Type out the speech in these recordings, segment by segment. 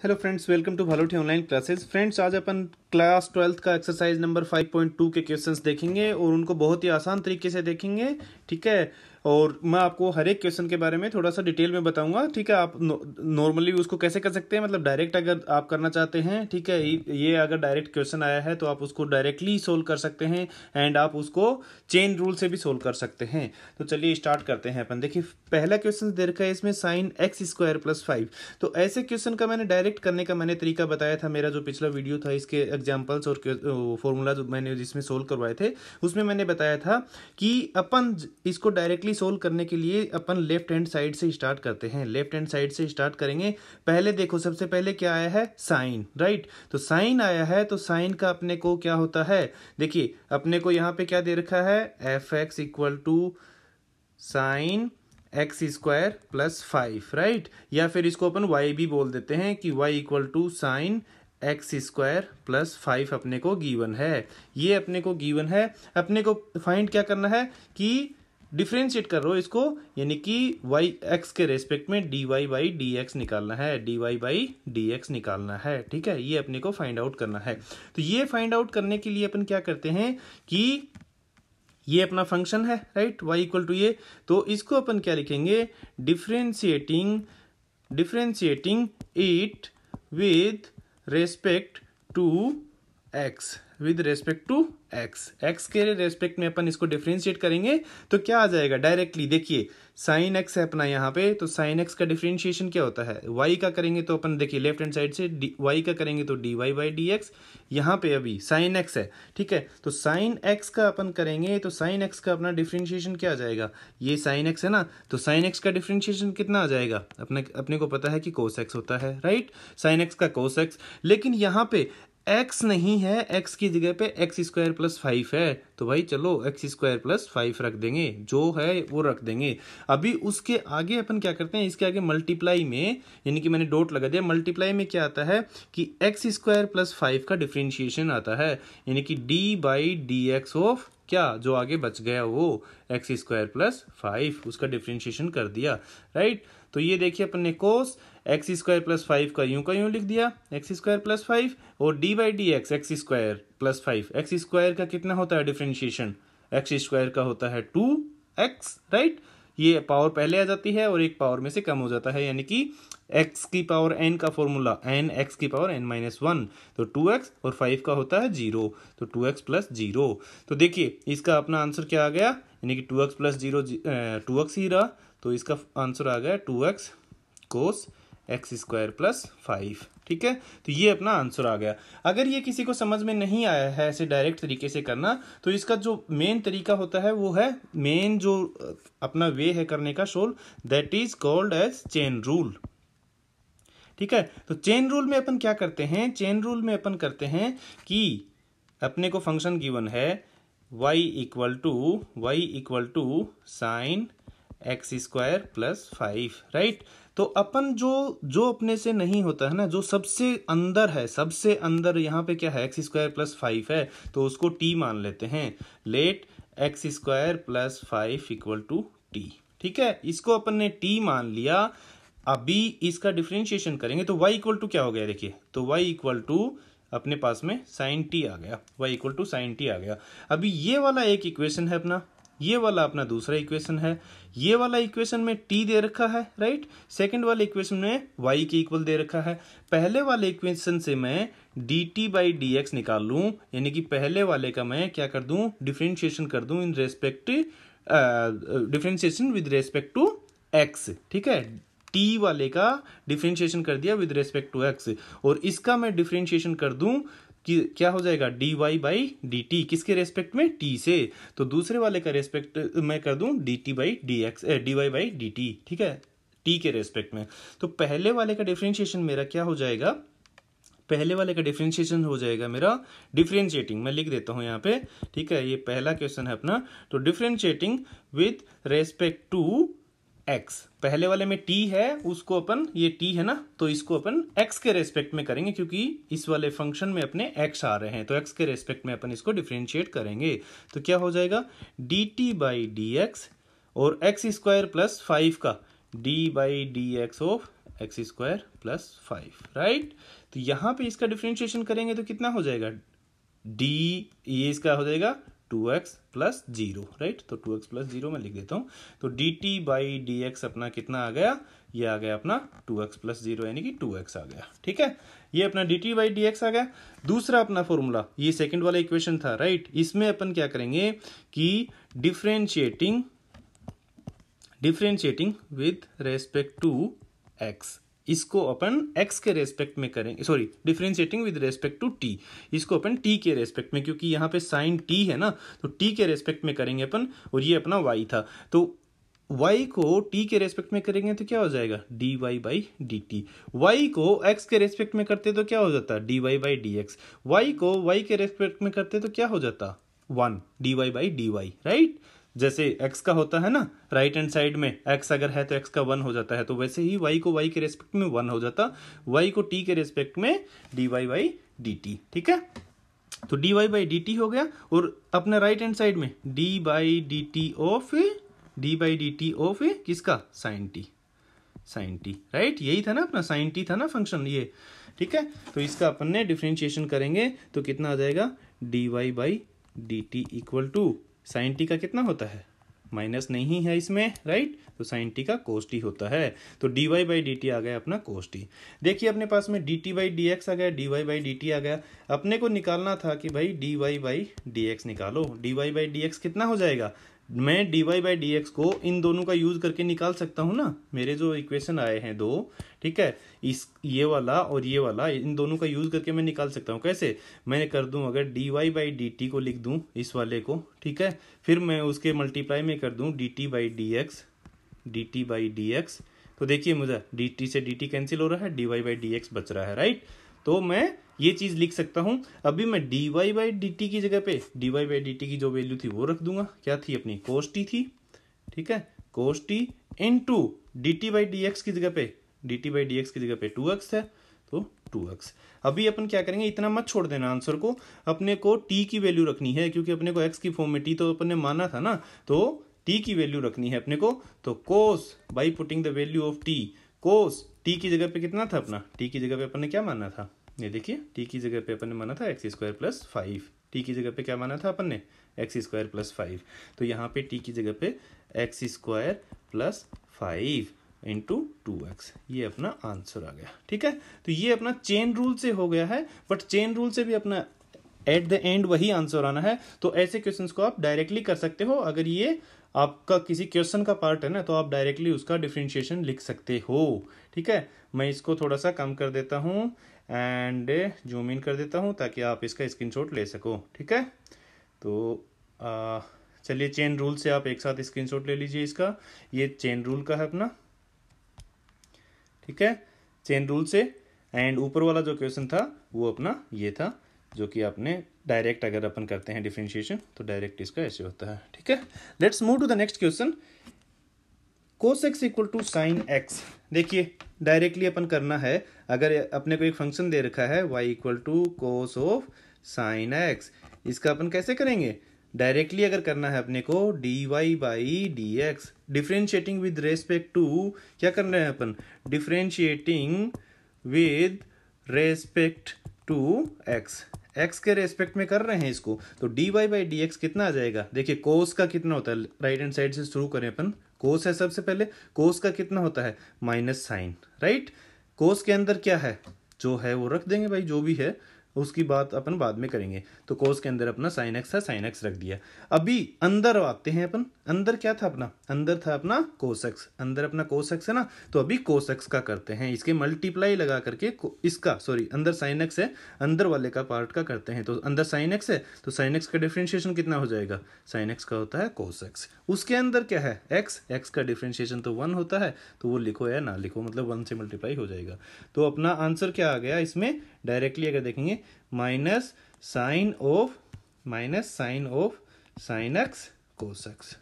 Hello friends, welcome to Bhalothi online classes. Friends, आज अपन class 12th का एक्सरसाइज नंबर 5.2 के क्वेश्चंस देखेंगे और उनको बहुत ही आसान तरीके से देखेंगे। ठीक है, और मैं आपको हर एक क्वेश्चन के बारे में थोड़ा सा डिटेल में बताऊंगा। ठीक है, आप नॉर्मली उसको कैसे कर सकते हैं, मतलब डायरेक्ट अगर आप करना चाहते हैं। ठीक है, ये अगर डायरेक्ट क्वेश्चन आया है तो आप उसको डायरेक्टली सोल्व कर सकते हैं एंड आप उसको चेन रूल से भी सोल्व कर सकते हैं। तो चलिए स्टार्ट करते हैं अपन। देखिए, पहला क्वेश्चन दे रखा है इसमें sin x² + 5। तो ऐसे क्वेश्चन का मैंने डायरेक्ट करने का तरीका बताया था। मेरा जो पिछला वीडियो था इसके एग्जांपल्स और फॉर्मूला जो मैंने जिसमें सोल्व करवाए थे उसमें मैंने बताया था कि अपन इसको डायरेक्टली सोल्व करने के लिए अपन लेफ्ट हैंड साइड से स्टार्ट करते हैं। लेफ्ट हैंड साइड से स्टार्ट करेंगे। पहले देखो, सबसे पहले क्या आया है, साइन। राइट, तो साइन आया है तो साइन का अपने को क्या होता है, देखिए अपने को यहाँ पे क्या दे रखा है, fx = साइन x² + 5। राइट, या फिर इसको अपन y भी बोल देते हैं कि y = साइन x² + 5 अपने को गिवन है। ये अपने को गिवन है। अपने को फाइंड क्या करना है कि डिफरेंशिएट कर रहे हो इसको, यानी कि x के रेस्पेक्ट में dy/dx निकालना है, dy/dx निकालना है। ठीक है, ये अपने को फाइंड आउट करना है। तो ये फाइंड आउट करने के लिए अपन क्या करते हैं कि ये अपना फंक्शन है, राइट, y = ये। तो इसको अपन क्या लिखेंगे, differentiating it with respect to x, with respect to x के रेस्पेक्ट में अपन इसको डिफरेंशिएट करेंगे तो क्या आ जाएगा, डायरेक्टली देखिए साइन x है अपना यहाँ पे, तो साइन x का डिफरेंशिएशन क्या होता है, y का करेंगे तो अपन देखिए लेफ्ट हैंड साइड से y का करेंगे तो dy/dx। यहाँ पे अभी साइन x है। ठीक है, तो साइन x का अपन करेंगे तो साइन x का अपना डिफरेंशिएशन क्या आ जाएगा, ये साइन x है ना, तो साइन x का डिफरेंशिएशन कितना आ जाएगा, अपने को पता है कि cos x होता है। राइट, साइन x का cos x, लेकिन यहाँ पे x नहीं है, x की जगह पे x² + 5 है। तो भाई चलो x² + 5 रख देंगे, जो है वो रख देंगे। अभी उसके आगे अपन क्या करते हैं, इसके आगे मल्टीप्लाई में, यानी कि मैंने डॉट लगा दिया, मल्टीप्लाई में क्या आता है कि x² + 5 का डिफरेंशिएशन आता है, यानी कि d/dx ऑफ क्या, जो आगे बच गया वो x² + 5, उसका डिफरेंशिएशन कर दिया। राइट, तो ये देखिए अपन ने कोस x² + 5 का यूं लिख दिया, x² + 5, और d/dx x² + 5। x² का कितना होता है डिफरेंशिएशन, x² का होता है 2x। राइट, ये पावर पहले आ जाती है और एक पावर में से कम हो जाता है, यानी कि x की पावर n का फॉर्मूला n x की पावर n-1, तो 2x, और 5 का होता है 0, तो 2x + 0। तो देखिए इसका अपना आंसर क्या आ गया, यानी कि 2x + 0 2x ही रहा, तो इसका आंसर आ गया 2x cos x² + 5। ठीक है, तो ये अपना आंसर आ गया। अगर ये किसी को समझ में नहीं आया है ऐसे डायरेक्ट तरीके से करना, तो इसका जो मेन तरीका होता है वो है, मेन जो अपना वे है करने का solve, that is called as chain rule. ठीक है, तो चेन रूल में अपन क्या करते हैं, चेन रूल में अपन करते हैं कि अपने को फंक्शन गिवन है y = साइन x² + 5। राइट, तो अपन जो अपने से नहीं होता है ना, जो सबसे अंदर है, सबसे अंदर यहाँ पे क्या है, x² + 5 है, तो उसको t मान लेते हैं। Let x² + 5 = t। ठीक है, इसको अपन ने t मान लिया। अभी इसका डिफरेंशिएशन करेंगे तो y = क्या हो गया, देखिए, तो y = अपने पास में sin t आ गया, y = sin t आ गया। अभी ये वाला एक इक्वेशन है अपना, ये वाला अपना दूसरा इक्वेशन है। ये वाला इक्वेशन में t दे रखा है, राइट, सेकंड वाले इक्वेशन में y के इक्वल दे रखा है। पहले वाले इक्वेशन से मैं dt/dx निकाल लूं, यानी कि पहले वाले का मैं क्या कर दूं, डिफरेंशिएशन कर दूं in respect, differentiation with respect to x। ठीक है, t वाले का डिफरेंशिएशन कर दिया विद रेस्पेक्ट टू x, और इसका मैं डिफरेंशिएशन कर दूं कि क्या हो जाएगा, dy/dt, किसके रेस्पेक्ट में, t से, तो दूसरे वाले का रेस्पेक्ट मैं कर दूं dt/dx dy/dt। ठीक है, t के रेस्पेक्ट में। तो पहले वाले का डिफरेंशिएशन मेरा क्या हो जाएगा, पहले वाले का डिफरेंशिएशन हो जाएगा मेरा डिफरेंशिएटिंग, मैं लिख देता हूं यहाँ पे। ठीक है, ये पहला क्वेश्चन है अपना, तो differentiating with respect to x, पहले वाले में t है, उसको अपन, ये t है ना, तो इसको अपन x के रेस्पेक्ट में करेंगे, क्योंकि इस वाले फंक्शन में अपने x आ रहे हैं, तो x के रेस्पेक्ट में अपन इसको डिफरेंशिएट करेंगे। तो क्या हो जाएगा, dt/dx, और x² + 5 का dy/dx of x square plus 5, right. तो यहाँ पे इसका डिफ्रेंशिएशन करेंगे तो कितना हो जाएगा, डी, ये इसका हो जाएगा 2x प्लस 0, राइट। तो 2x प्लस 0 मैं लिख देता हूँ। तो dt बाई डी एक्स अपना कितना आ गया, ये आ गया अपना 2x प्लस 0 यानी कि 2x आ गया, ठीक है। ये अपना dt बाई डी एक्स आ गया। दूसरा अपना फॉर्मूला, ये सेकंड वाला इक्वेशन था, राइट। इसमें अपन क्या करेंगे कि differentiating with respect to x, इसको अपन x के रेस्पेक्ट में करेंगे, sorry differentiating with respect to t, इसको अपन t के रेस्पेक्ट में, क्योंकि यहाँ पे साइन t है ना, तो t के रेस्पेक्ट में करेंगे अपन। और ये अपना y था, तो y को t के रेस्पेक्ट में करेंगे तो क्या हो जाएगा, dy by D t. y को x के रेस्पेक्ट में करते तो क्या हो जाता, dy by D x. y को y के रेस्पेक्ट में करते तो क्या हो जाता, 1 dy by d y, right. जैसे x का होता है ना राइट हैंड साइड में, x अगर है तो x का 1 हो जाता है, तो वैसे ही y को y के रेस्पेक्ट में 1 हो जाता, y को t के रेस्पेक्ट में dy बाई डी टी, ठीक है। तो dy बाई डी टी हो गया, और अपने राइट हैंड साइड में d by D T of किसका, साइन टी, राइट। यही था ना अपना साइन टी था ना फंक्शन ये, ठीक है। तो इसका अपन ने डिफरेंशिएशन करेंगे तो कितना आ जाएगा, dy by D t equal to sine t का कितना होता है, माइनस नहीं है इसमें, राइट। तो साइन टी का कोस टी होता है। तो D Y by D T आ गया अपना कोस टी। देखिए अपने पास में D T by D X आ गया, D Y by D T आ गया। अपने को निकालना था कि भाई D Y by D X निकालो। D Y by D x कितना हो जाएगा, मैं D Y by D X को इन दोनों का यूज करके निकाल सकता हूँ ना। मेरे जो इक्वेशन आए हैं दो, ठीक है, इस ये वाला और ये वाला, इन दोनों का यूज करके मैं निकाल सकता हूँ। कैसे, मैं कर दूं, अगर d Y by D t को लिख दूं इस वाले को, ठीक है, फिर मैं उसके मल्टीप्लाई में कर दूं d T by D x, d T by D x. तो देखिए मुझे डी टी से डी टी कैंसिल हो रहा है, d Y by D x बच रहा है, राइट। तो मैं ये चीज लिख सकता हूं। अभी मैं D Y by D T की जगह पे d Y by D T की जो वैल्यू थी वो रख दूंगा, क्या थी अपनी, कोस टी थी, ठीक है, cos T into D T by D X की जगह पे, D T by D X की जगह पे 2x है, तो 2x। अभी अपन क्या करेंगे, इतना मत छोड़ देना आंसर को, अपने को t की वैल्यू रखनी है, क्योंकि अपने को x की फॉर्म में t तो अपन ने माना था ना, तो t की वैल्यू रखनी है अपने को। तो cos by putting the value of t, cos t की जगह पे कितना था अपना, t की जगह पे अपन ने क्या माना था, ये देखिए t की जगह पे अपन ने माना था एक्स स्क्वायर प्लस 5, t की जगह पे क्या माना था अपन ने, एक्स स्क्वायर प्लस 5। तो यहाँ पे t की जगह पे x square plus 5 into 2x, ये अपना आंसर आ गया, ठीक है। तो ये अपना चेन रूल से हो गया है, बट चेन रूल से भी अपना एट द एंड वही आंसर आना है। तो ऐसे क्वेश्चंस को आप डायरेक्टली कर सकते हो। अगर ये आपका किसी क्वेश्चन का पार्ट है ना, तो आप डायरेक्टली उसका डिफरेंशिएशन लिख सकते हो, ठीक है। मैं इसको थोड़ा सा कम कर देता हूँ एंड जूम इन कर देता हूँ ताकि आप इसका स्क्रीनशॉट ले सको, ठीक है। तो चलिए चेन रूल से आप एक साथ स्क्रीनशॉट ले लीजिए इसका, ये चेन रूल का है अपना, ठीक है, चेन रूल से। एंड ऊपर वाला जो क्वेश्चन था वो अपना ये था, जो कि आपने डायरेक्ट अगर अपन करते हैं डिफरेंशिएशन तो डायरेक्ट इसका ऐसे होता है, ठीक है। Let's move to the next question, cos x equal to sine x. देखिए डायरेक्टली अपन करना है, अगर अपने को एक फंक्शन दे रखा है y equal to cos of sine x, इसका अपन कैसे करेंगे, डायरेक्टली अगर करना है अपने को D Y by D X, differentiating with respect to, क्या कर रहे हैं अपन, differentiating with respect to X, X के रेस्पेक्ट में कर रहे हैं इसको। तो D Y by D x कितना आ जाएगा, देखिए कोस का कितना होता है, राइट हैंड साइड से शुरू करें अपन, कोस है सबसे पहले, कोस का कितना होता है माइनस साइन, राइट। कोस के अंदर क्या है, जो है वो रख देंगे भाई, जो भी है उसकी बात अपन बाद में करेंगे। तो कोस के अंदर अपना साइन एक्स है, साइन एक्स रख दिया। अभी अंदर आते हैं अपन, अंदर क्या था अपना, अंदर था अपना कोस एक्स, अंदर अपना कोस एक्स है ना, तो अभी कोस एक्स का करते हैं, इसके मल्टीप्लाई लगा करके इसका, सॉरी अंदर साइन एक्स है, अंदर वाले का पार्ट का करते हैं। तो अंदर साइन एक्स है, तो साइन एक्स का डिफरेंशिएशन कितना हो जाएगा, साइन एक्स का होता है कोस एक्स। उसके अंदर क्या है एक्स, एक्स का डिफरेंशिएशन तो 1 होता है, तो वो लिखो या ना लिखो, मतलब 1 से मल्टीप्लाई हो जाएगा। तो अपना आंसर क्या आ गया इसमें, डायरेक्टली अगर देखेंगे minus sine of sine x cos x,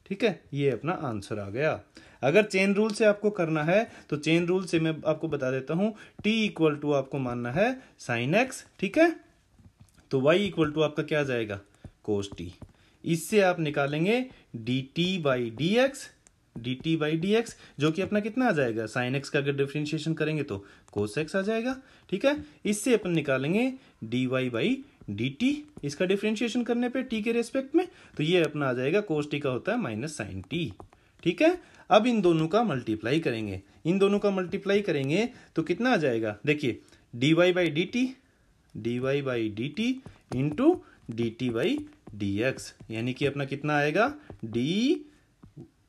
ठीक है, ये अपना आंसर आ गया। अगर चेन रूल से आपको करना है तो चेन रूल से मैं आपको बता देता हूं, t इक्वल टू आपको मानना है साइन एक्स, ठीक है, तो y इक्वल टू आपका क्या आ जाएगा कोस टी। इससे आप निकालेंगे D T by D x, dt by D x, जो कि अपना कितना आ जाएगा, साइन एक्स का अगर डिफ्रेंशिएशन करेंगे तो कोस एक्स आ जाएगा। ठीक है, इससे अपन निकालेंगे dy बाई dt, इसका डिफ्रेंशिएशन करने पे t के रेस्पेक्ट में, तो ये अपना आ जाएगा कोस टी का होता है माइनस साइन टी। ठीक है, अब इन दोनों का मल्टीप्लाई करेंगे, इन दोनों का मल्टीप्लाई करेंगे तो कितना आ जाएगा, देखिए dy by D t into d T by D x, यानी कि अपना कितना आएगा, d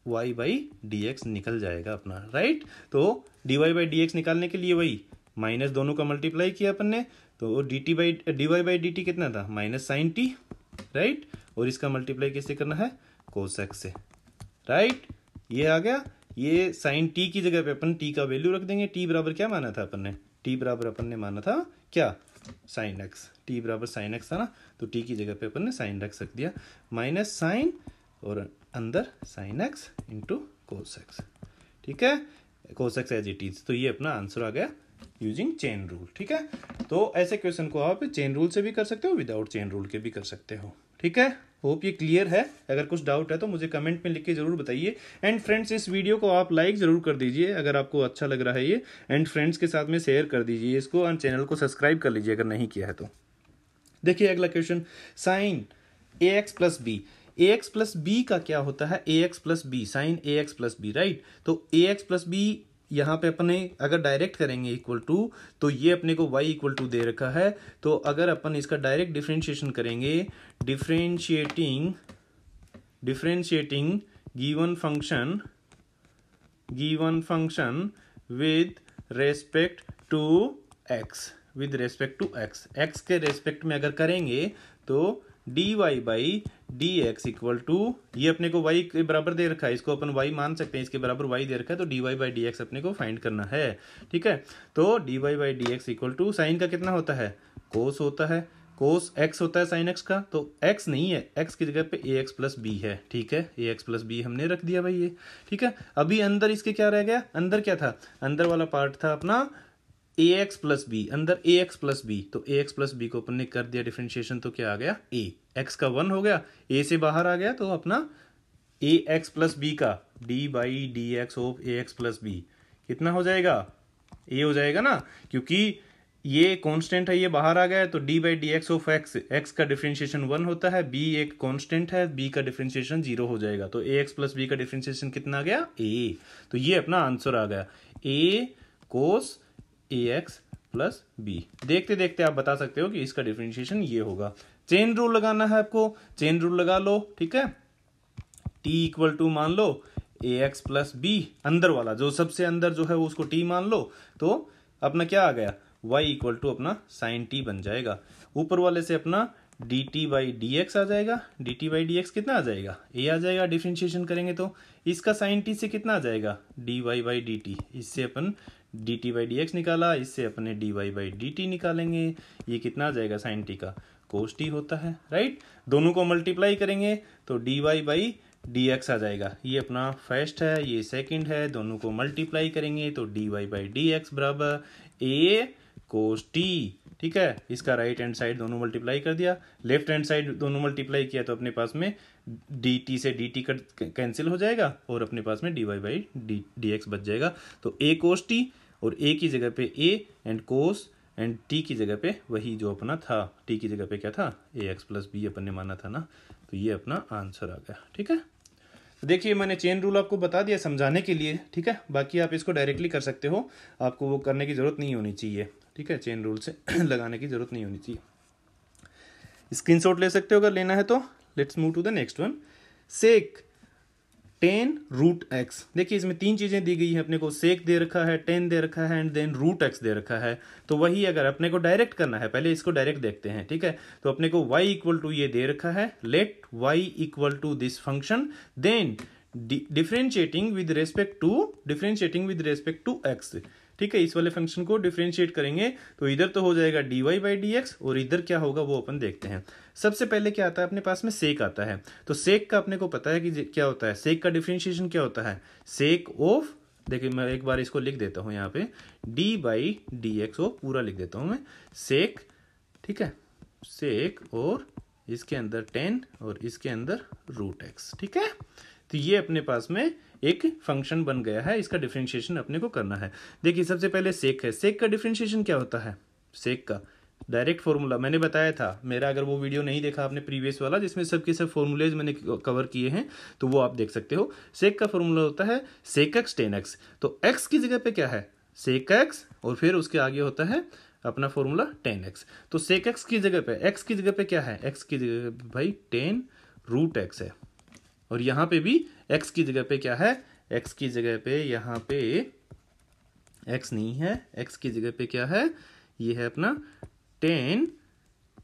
Y by D x निकल जाएगा अपना, राइट। तो D Y by D x निकालने के लिए वही माइनस दोनों का मल्टीप्लाई किया अपन ने, तो D Y by D t कितना था, माइनस साइन टी, राइट, और इसका मल्टीप्लाई कैसे करना है, कोस एक्स से, राइट। ये आ गया, ये साइन टी की जगह पे अपन टी का वैल्यू रख देंगे। टी बराबर क्या माना था अपन ने, टी बराबर अपन ने माना था क्या, साइन एक्स, टी बराबर साइन एक्स था ना, तो टी की जगह पे अपन ने साइन एक्स रख दिया, माइनस साइन और अंदर sine x into cos x. ठीक है, cos x as it is, तो ये अपना आंसर आ गया यूजिंग चेन रूल। ठीक है, तो ऐसे क्वेश्चन को आप चेन रूल से भी कर सकते हो, विदाउट चेन रूल के भी कर सकते हो। ठीक है, होप ये क्लियर है। अगर कुछ डाउट है तो मुझे कमेंट में लिख के जरूर बताइए। एंड फ्रेंड्स, इस वीडियो को आप लाइक जरूर कर दीजिए अगर आपको अच्छा लग रहा है ये, एंड फ्रेंड्स के साथ में शेयर कर दीजिए इसको, और चैनल को सब्सक्राइब कर लीजिए अगर नहीं किया है तो। देखिए अगला question, sine a x plus B, A x plus b का क्या होता है, ए x plus B, sign a x plus B, right. तो ए एक्स प्लस बी यहाँ पे अपने अगर डायरेक्ट करेंगे इक्वल टू, तो ये अपने को y इक्वल टू दे रखा है, तो अगर अपन इसका डायरेक्ट डिफरेंशिएशन करेंगे, differentiating given function with respect to x, x के रेस्पेक्ट में अगर करेंगे तो dy by D x equal to, ये अपने को y के बराबर दे रखा है, इसको अपन y मान सकते हैं, इसके बराबर y दे रखा है, तो dy बाई डी एक्स अपने को फाइंड करना है। ठीक है, तो dy by D x equal to, sine का कितना होता है, कोस होता है, कोस x होता है साइन x का, तो x नहीं है, x की जगह पे ax प्लस बी है। ठीक है, ax प्लस बी हमने रख दिया भाई ये। ठीक है, अभी अंदर इसके क्या रह गया, अंदर क्या था, अंदर वाला पार्ट था अपना ax प्लस बी, अंदर ax प्लस बी, तो ax प्लस बी को अपन ने कर दिया डिफरेंशिएशन, तो क्या आ गया, a, x का 1 हो गया, a से बाहर आ गया, तो अपना ax प्लस बी का d by D x of ax plus b कितना हो जाएगा, a हो जाएगा ना, क्योंकि ये कांस्टेंट है, ये बाहर आ गया है, तो d by D x of x, x का डिफरेंशिएशन 1 होता है, b एक कांस्टेंट है, b का डिफरेंशिएशन 0 हो जाएगा, तो ax प्लस बी का डिफरेंशिएशन कितना आ गया, a, तो ये अपना आंसर आ गया, a cos ax plus b. देखते देखते आप बता सकते हो कि इसका डिफरेंशिएशन ये होगा। चेन रूल लगाना है आपको, चेन रूल लगा लो। ठीक है, t इक्वल टू मान लो ax प्लस बी, अंदर वाला जो सबसे अंदर जो है वो उसको t मान लो, तो अपना क्या आ गया, y इक्वल टू अपना साइन t बन जाएगा, ऊपर वाले से अपना dt बाई डी एक्स आ जाएगा, dt बाई डी एक्स कितना आ जाएगा, a आ जाएगा, डिफरेंशिएशन करेंगे तो इसका साइन t से कितना आ जाएगा, dy बाई dt, इससे अपन dt बाई डी एक्स निकाला, इससे अपने dy बाई dt निकालेंगे, ये कितना आ जाएगा, साइन t का कोस t होता है, राइट। दोनों को मल्टीप्लाई करेंगे तो dy बाई डी एक्स आ जाएगा, ये अपना फर्स्ट है, ये सेकंड है, दोनों को मल्टीप्लाई करेंगे तो dy बाई डी एक्स बराबर a कोस t। ठीक है, इसका राइट हैंड साइड दोनों मल्टीप्लाई कर दिया, लेफ्ट हैंड साइड दोनों मल्टीप्लाई किया, तो अपने पास में dt से dt कैंसिल हो जाएगा, और अपने पास में dy बाई डी एक्स बच जाएगा, तो a कोस t, और a की जगह पे a and cos, and t की जगह पे वही जो अपना था, t की जगह पे क्या था, ax प्लस बी अपन ने माना था ना, तो ये अपना आंसर आ गया। ठीक है, तो देखिए मैंने चेन रूल आपको बता दिया समझाने के लिए। ठीक है, बाकी आप इसको डायरेक्टली कर सकते हो, आपको वो करने की जरूरत नहीं होनी चाहिए। ठीक है, चेन रूल से लगाने की जरूरत नहीं होनी चाहिए, स्क्रीनशॉट ले सकते हो अगर लेना है तो। Let's move to the next one, sec 10 root x. देखिए इसमें तीन चीजें दी गई है अपने को, सेक दे रखा है, 10 दे रखा है, एंड देन रूट एक्स दे रखा है। तो वही अगर अपने को डायरेक्ट करना है, पहले इसको डायरेक्ट देखते हैं। ठीक है, तो अपने को y इक्वल टू ये दे रखा है, let y equal to this function, then differentiating with respect to x। ठीक है, इस वाले फंक्शन को डिफरेंशिएट करेंगे तो इधर तो हो जाएगा dy बाई डी एक्स, और इधर क्या होगा वो अपन देखते हैं। सबसे पहले क्या आता है अपने पास में, सेक आता है। तो सेक का अपने को पता है कि क्या होता है, सेक का डिफरेंशिएशन क्या होता है, सेक ऑफ, देखिए मैं एक बार इसको लिख देता हूं यहाँ पे, dy by D x of, पूरा लिख देता हूं मैं, सेक। ठीक है, सेक और इसके अंदर 10 और इसके अंदर रूट एक्स। ठीक है, तो ये अपने पास में एक फंक्शन बन गया है, इसका डिफरेंशिएशन अपने को करना है। देखिए सबसे पहले सेक है, सेक का डिफरेंशिएशन क्या होता है? सेक का डायरेक्ट फॉर्मूला मैंने बताया था, मेरा अगर वो वीडियो नहीं देखा आपने प्रीवियस वाला जिसमें सबके सब फॉर्मूलेज मैंने कवर किए हैं तो वो आप देख सकते हो। सेक का फॉर्मूला होता है सेक एक्स टेन एक्स। तो एक्स की जगह पे क्या है? सेक एक्स, और फिर उसके आगे होता है अपना फॉर्मूला टेन एक्स। तो सेक एक्स की जगह पे, एक्स की जगह पे क्या है? एक्स की जगह पे भाई टेन रूट एक्स है, और यहाँ पे भी एक्स की जगह पे क्या है? एक्स की जगह पे यहाँ पे एक्स नहीं है, एक्स की जगह पे क्या है? ये है अपना टेन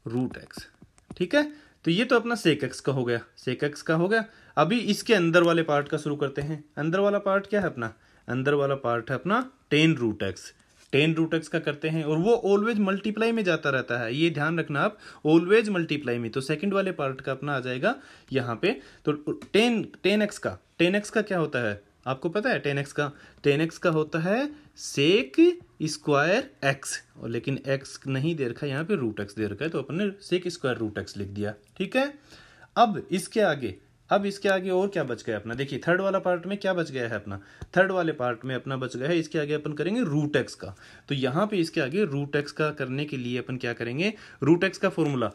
रूट एक्स। ठीक है, तो ये तो अपना सेक एक्स का हो गया, सेक एक्स का हो गया। अभी इसके अंदर वाले पार्ट का शुरू करते हैं। अंदर वाला पार्ट क्या है अपना? अंदर वाला पार्ट है अपना tan root x. Tan root x का करते हैं, और वो ऑलवेज मल्टीप्लाई में जाता रहता है, ये ध्यान रखना आप, ऑलवेज मल्टीप्लाई में। तो सेकंड वाले पार्ट का अपना आ जाएगा यहाँ पे। तो टेन एक्स का क्या होता है आपको पता है? टेन एक्स का होता है सेक स्क्वायर एक्स, और लेकिन एक्स नहीं दे रखा है यहाँ पे, रूट एक्स दे रखा है, तो अपन ने सेक स्क्वायर रूट एक्स लिख दिया। ठीक है, अब इसके आगे और क्या बच गया अपना? देखिए थर्ड वाला पार्ट में क्या बच गया है अपना? थर्ड वाले पार्ट में अपना बच गया है, इसके आगे अपन करेंगे रूट एक्स का। तो यहाँ पे इसके आगे रूट एक्स का करने के लिए अपन क्या करेंगे? रूट एक्स का फॉर्मूला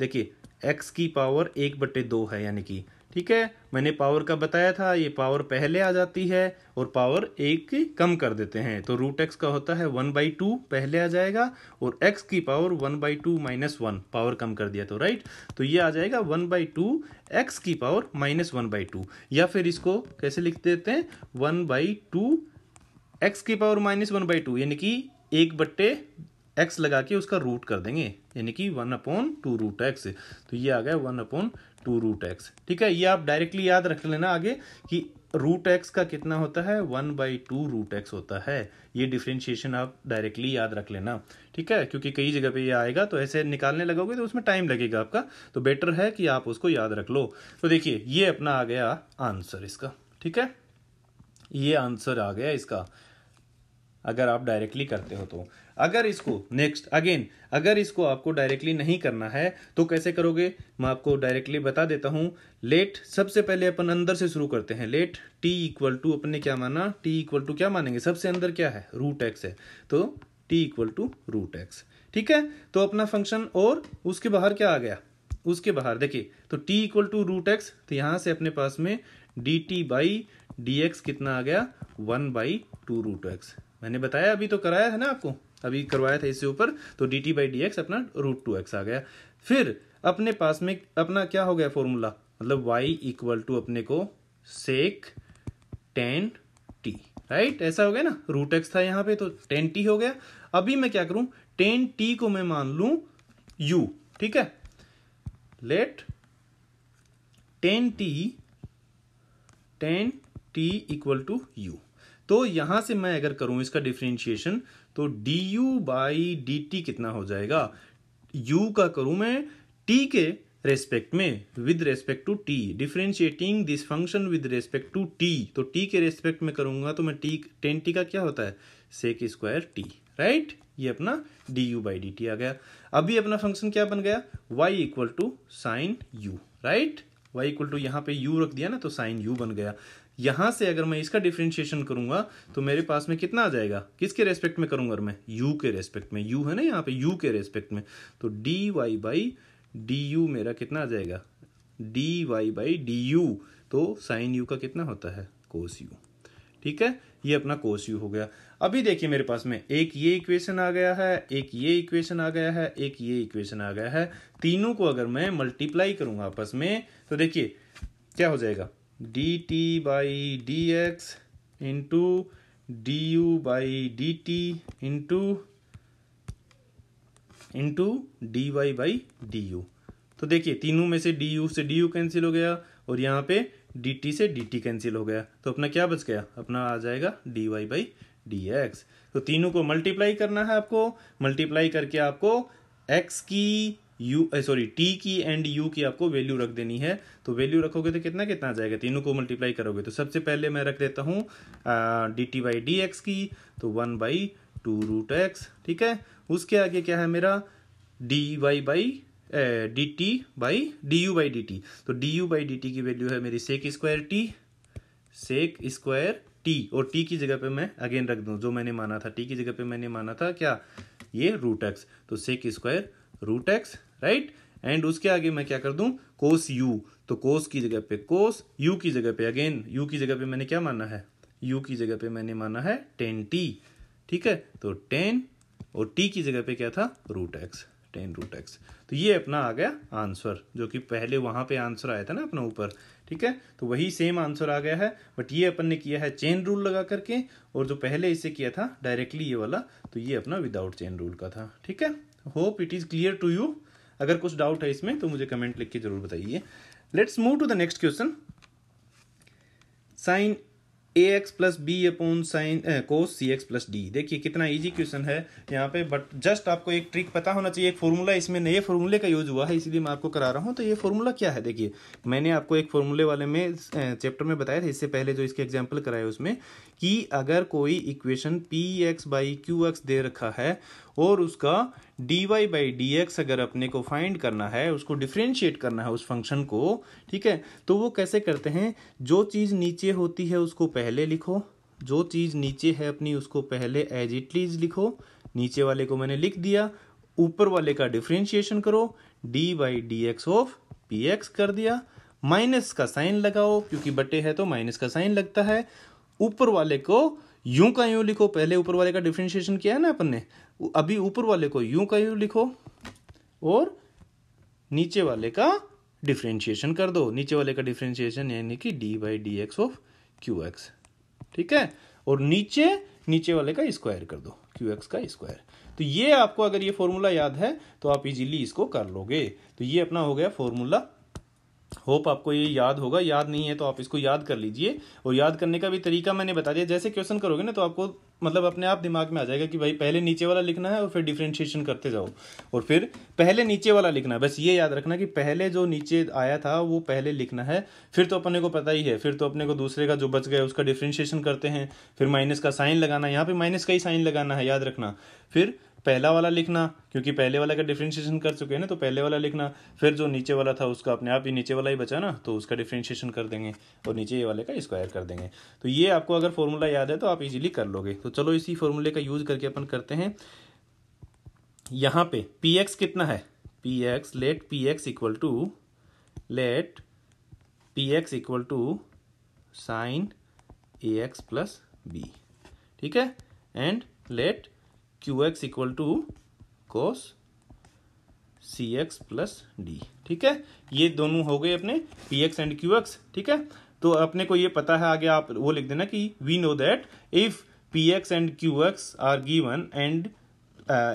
देखिए, एक्स की पावर 1/2 है यानी कि, ठीक है, मैंने पावर का बताया था, ये पावर पहले आ जाती है और पावर एक कम कर देते हैं। तो रूट एक्स का होता है 1/2 पहले आ जाएगा, और एक्स की पावर 1/2 - 1 पावर कम कर दिया तो राइट। तो ये आ जाएगा 1/2 एक्स की पावर -1/2, या फिर इसको कैसे लिख देते हैं? 1/2 एक्स की पावर -1/2, यानी कि 1/x लगा के उसका रूट कर देंगे, यानी कि 1/2 रूट एक्स। तो ये आ गया 1/2 रूट एक्स। ठीक है, ये आप डायरेक्टली याद रख लेना आगे कि रूट एक्स का कितना होता है? 1/2 रूट एक्स होता है। ये डिफरेंशिएशन आप डायरेक्टली याद रख लेना। ठीक है, क्योंकि कई जगह पे ये आएगा, तो ऐसे निकालने लगोगे तो उसमें टाइम लगेगा आपका, तो बेटर है कि आप उसको याद रख लो। तो देखिए ये अपना आ गया आंसर इसका। ठीक है, ये आंसर आ गया इसका, अगर आप डायरेक्टली करते हो तो। अगर इसको नेक्स्ट अगेन, अगर इसको आपको डायरेक्टली नहीं करना है तो कैसे करोगे? मैं आपको डायरेक्टली बता देता हूं। लेट, सबसे पहले अपन अंदर से शुरू करते हैं। लेट टी इक्वल टू, अपन ने क्या माना? टी इक्वल टू क्या मानेंगे? सबसे अंदर क्या है? रूट एक्स है, तो t equal to root x. ठीक है, तो अपना फंक्शन, और उसके बाहर क्या आ गया? उसके बाहर देखिए, तो t equal to root x, तो यहां से अपने पास में D T by D x कितना आ गया? 1/2 रूट एक्स। मैंने बताया, अभी तो कराया है ना आपको, अभी करवाया था इससे ऊपर। तो D T by D x अपना √2x आ गया। फिर अपने पास में अपना क्या हो गया फॉर्मूला? मतलब y इक्वल टू अपने को सेक टेन टी, राइट? ऐसा हो गया ना, रूट एक्स था यहाँ पे तो टेन टी हो गया। अभी मैं क्या करूं? टेन टी को मैं मान लू u। ठीक है, let tan t equal to u। तो यहां से मैं अगर करूं इसका डिफरेंशिएशन, तो du बाई डी टी कितना हो जाएगा? u का करूं मैं t के रेस्पेक्ट में, with respect to t, differentiating this function with respect to t। तो t के रेस्पेक्ट में करूंगा तो मैं टेन टी का क्या होता है? Sec square t, right? ये अपना du बाई डी टी आ गया। अभी अपना फंक्शन क्या बन गया? y equal to sine u, right? y equal to यहाँ पे u रख दिया ना, तो साइन u बन गया। यहां से अगर मैं इसका डिफरेंशिएशन करूंगा तो मेरे पास में कितना आ जाएगा? किसके रेस्पेक्ट में करूंगा मैं? u के रेस्पेक्ट में, u है ना यहाँ पे, u के रेस्पेक्ट में। तो dy बाई du मेरा कितना आ जाएगा? dy बाई du, तो साइन u का कितना होता है? कोस u। ठीक है, ये अपना कोस u हो गया। अभी देखिए मेरे पास में एक ये इक्वेशन आ गया है, एक ये इक्वेशन आ गया है, एक ये इक्वेशन आ गया है। तीनों को अगर मैं मल्टीप्लाई करूंगा आपस में, तो देखिए क्या हो जाएगा? D T by D x into d you by D t into d Y by D u. तो देखिए तीनों में से डी यू से डी यू कैंसिल हो गया, और यहाँ पे डी टी से डी टी कैंसिल हो गया। तो अपना क्या बच गया? अपना आ जाएगा D Y by D x. तो तीनों को मल्टीप्लाई करना है आपको। मल्टीप्लाई करके आपको एक्स की टी की एंड यू की आपको वैल्यू रख देनी है। तो वैल्यू रखोगे तो कितना कितना आ जाएगा? तीनों को मल्टीप्लाई करोगे तो सबसे पहले मैं रख देता हूँ D T by D X की, तो 1/2 रूट एक्स। ठीक है, उसके आगे क्या है मेरा? D Y by D T by D you by D T. तो D you by D T की वैल्यू है मेरी sec square T, sec square T, और टी की जगह पे मैं अगेन रख दूं जो मैंने माना था, टी की जगह पे मैंने माना था क्या, ये रूट एक्स, तो sec square root x, right. And उसके आगे मैं क्या कर दूं, कोस यू, तो कोस की जगह पे कोस, यू की जगह पे अगेन, यू की जगह पे मैंने क्या माना है, यू की जगह पे मैंने माना है टेन टी, ठीक है, तो टेन, और टी की जगह पे क्या था, root x, tan root x. तो ये अपना आ गया आंसर, जो कि पहले वहां पे आंसर आया था ना अपना ऊपर, ठीक है, तो वही सेम आंसर आ गया है, बट ये अपन ने किया है चेन रूल लगा करके, और जो पहले इसे किया था डायरेक्टली ये वाला, तो ये अपना विदाउट चेन रूल का था, ठीक है। Hope it is clear to you. अगर कुछ डाउट है इसमें तो मुझे कमेंट लिख के जरूर बताइए। Let's move to the next question. Sine a x plus b upon sine cos C x plus d. देखिए कितना इजी क्वेश्चन है यहाँ पे, बट जस्ट आपको एक ट्रिक पता होना चाहिए, एक फॉर्मूला इसमें नए फॉर्मूले का यूज हुआ है, इसीलिए मैं आपको करा रहा हूँ। तो ये फॉर्मूला क्या है, देखिए मैंने आपको एक फॉर्मूले वाले में चैप्टर में बताया था, इससे पहले जो इसके एग्जाम्पल कराए उसमें, कि अगर कोई equation P X by Q X दे रखा है और उसका dy बाई डी एक्स अगर अपने को फाइंड करना है, उसको डिफ्रेंशिएट करना है उस फंक्शन को, ठीक है, तो वो कैसे करते हैं, जो चीज़ नीचे होती है उसको पहले लिखो, जो चीज़ नीचे है अपनी उसको पहले एज इट इज लिखो, नीचे वाले को मैंने लिख दिया, ऊपर वाले का डिफ्रेंशिएशन करो, D by D x of P x कर दिया, माइनस का साइन लगाओ क्योंकि बटे है तो माइनस का साइन लगता है, ऊपर वाले को यूं का यूं लिखो, पहले ऊपर वाले का डिफरेंशिएशन किया है ना अपन ने, अभी ऊपर वाले को यूं का यूं लिखो, और नीचे वाले का डिफरेंशिएशन कर दो, नीचे वाले का डिफरेंशिएशन यानी कि D by D x of Q x, ठीक है, और नीचे वाले का स्क्वायर कर दो, क्यू एक्स का स्क्वायर। तो ये आपको अगर ये फॉर्मूला याद है तो आप इजीली इसको कर लोगे। तो ये अपना हो गया फॉर्मूला, होप आपको ये याद होगा, याद नहीं है तो आप इसको याद कर लीजिए, और याद करने का भी तरीका मैंने बता दिया, जैसे क्वेश्चन करोगे ना तो आपको मतलब अपने आप दिमाग में आ जाएगा कि भाई पहले नीचे वाला लिखना है और फिर डिफरेंशिएशन करते जाओ, और फिर पहले नीचे वाला लिखना है। बस ये याद रखना कि पहले जो नीचे आया था वो पहले लिखना है, फिर तो अपने को पता ही है, फिर तो अपने को दूसरे का जो बच गया उसका डिफरेंशिएशन करते हैं, फिर माइनस का साइन लगाना, यहाँ पे माइनस का ही साइन लगाना है, याद रखना, फिर पहला वाला लिखना क्योंकि पहले वाला का डिफरेंशिएशन कर चुके हैं ना, तो पहले वाला लिखना, फिर जो नीचे वाला था उसका अपने आप ही नीचे वाला ही बचा ना, तो उसका डिफरेंशिएशन कर देंगे और नीचे ये वाले का स्क्वायर कर देंगे। तो ये आपको अगर फॉर्मूला याद है तो आप इजीली कर लोगे। तो चलो इसी फॉर्मूले का यूज करके अपन करते हैं। यहाँ पे पी एक्स कितना है, p x, let p x equal to sine a x plus b, ठीक है, and let q x equal to cos C x plus d, ठीक है। ये दोनों हो गए अपने p x and q x, ठीक है। तो अपने को ये पता है, आगे आप वो लिख देना कि we know that if p x and q x are given and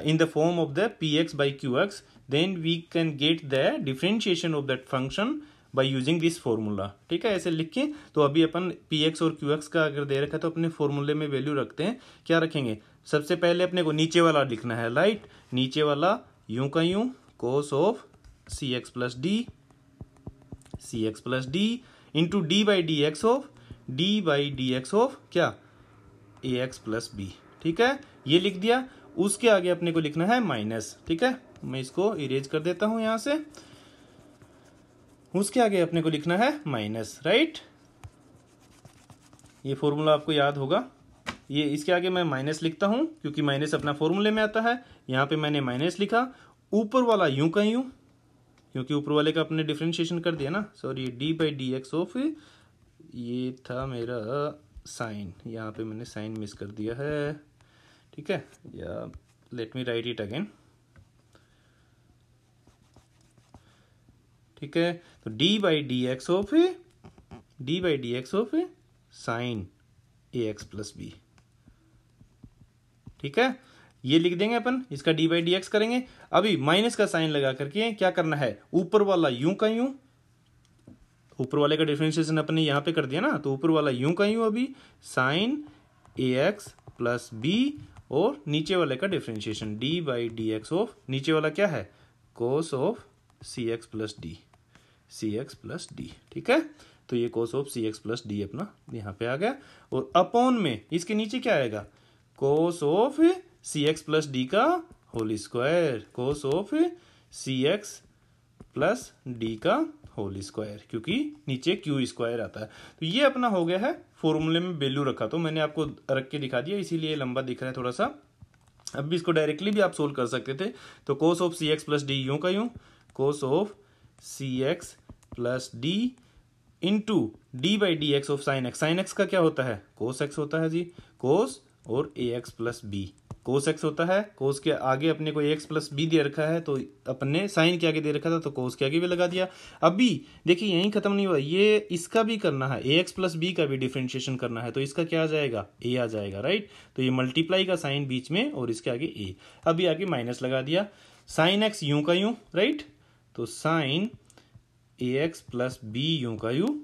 in the form of the px by qx, then we can get the differentiation of that function by using this formula, ठीक है, ऐसे लिख के। तो अभी अपन px और qx का अगर दे रखा है तो अपने फॉर्मूले में वैल्यू रखते हैं, क्या रखेंगे, सबसे पहले अपने को नीचे वाला लिखना है, राइट, नीचे वाला यूं का यूं cos of C x plus d into d by D x of क्या, ए एक्स प्लस बी, ठीक है, ये लिख दिया। उसके आगे अपने को लिखना है माइनस, ठीक है, मैं इसको इरेज कर देता हूं यहां से, उसके आगे अपने को लिखना है माइनस, राइट। ये फॉर्मूला आपको याद होगा, ये इसके आगे मैं माइनस लिखता हूं क्योंकि माइनस अपना फॉर्मूले में आता है, यहां पे मैंने माइनस लिखा, ऊपर वाला यूं का यूं क्योंकि ऊपर वाले का अपने डिफरेंशिएशन कर दिया ना, sorry, D by D x of, ये था मेरा साइन, यहाँ पे मैंने साइन मिस कर दिया है, ठीक है, या let me write it again, ठीक है। तो d by D x of sine a x plus b, ठीक है, ये लिख देंगे अपन, इसका डी बाई डी एक्स करेंगे। अभी माइनस का साइन लगा करके क्या करना है, ऊपर वाला यूं का यूं, ऊपर वाले का डिफरेंशिएशन अपने यहां पे कर दिया ना, तो ऊपर वाला यूं का यूं अभी sine a x plus b, और नीचे वाले का differentiation d by D x of, नीचे वाला क्या है, cos of C x plus d, ठीक है। तो ये cos of C x plus d अपना यहाँ पे आ गया, और अपॉन में इसके नीचे क्या आएगा, cos of C x plus D का whole square, cos of C x plus D का होल स्क्वायर, क्योंकि नीचे क्यू स्क्वायर आता है। तो ये अपना हो गया है, फॉर्मूले में वैल्यू रखा तो मैंने आपको रख के दिखा दिया, इसीलिए लंबा दिख रहा है थोड़ा सा। अब भी इसको डायरेक्टली भी आप सोल्व कर सकते थे। तो cos of C x plus d यूं का यूं, cos of C x plus d into d by D x of sine x. Sine x का क्या होता है, कोस एक्स होता है जी, कोस और A x plus B, cos X होता है, कोस के आगे अपने को ए एक्स प्लस बी दे रखा है, तो अपने साइन के आगे दे रखा था तो कोस के आगे भी लगा दिया। अभी देखिए यहीं खत्म नहीं हुआ, ये इसका भी करना है, ए एक्स प्लस बी का भी डिफ्रेंशिएशन करना है, तो इसका क्या आ जाएगा, ए आ जाएगा, राइट। तो ये मल्टीप्लाई का साइन बीच में और इसके आगे ए, अभी आगे माइनस लगा दिया। साइन एक्स यूं का यूं, राइट, तो sine a x plus B यूं का यूं,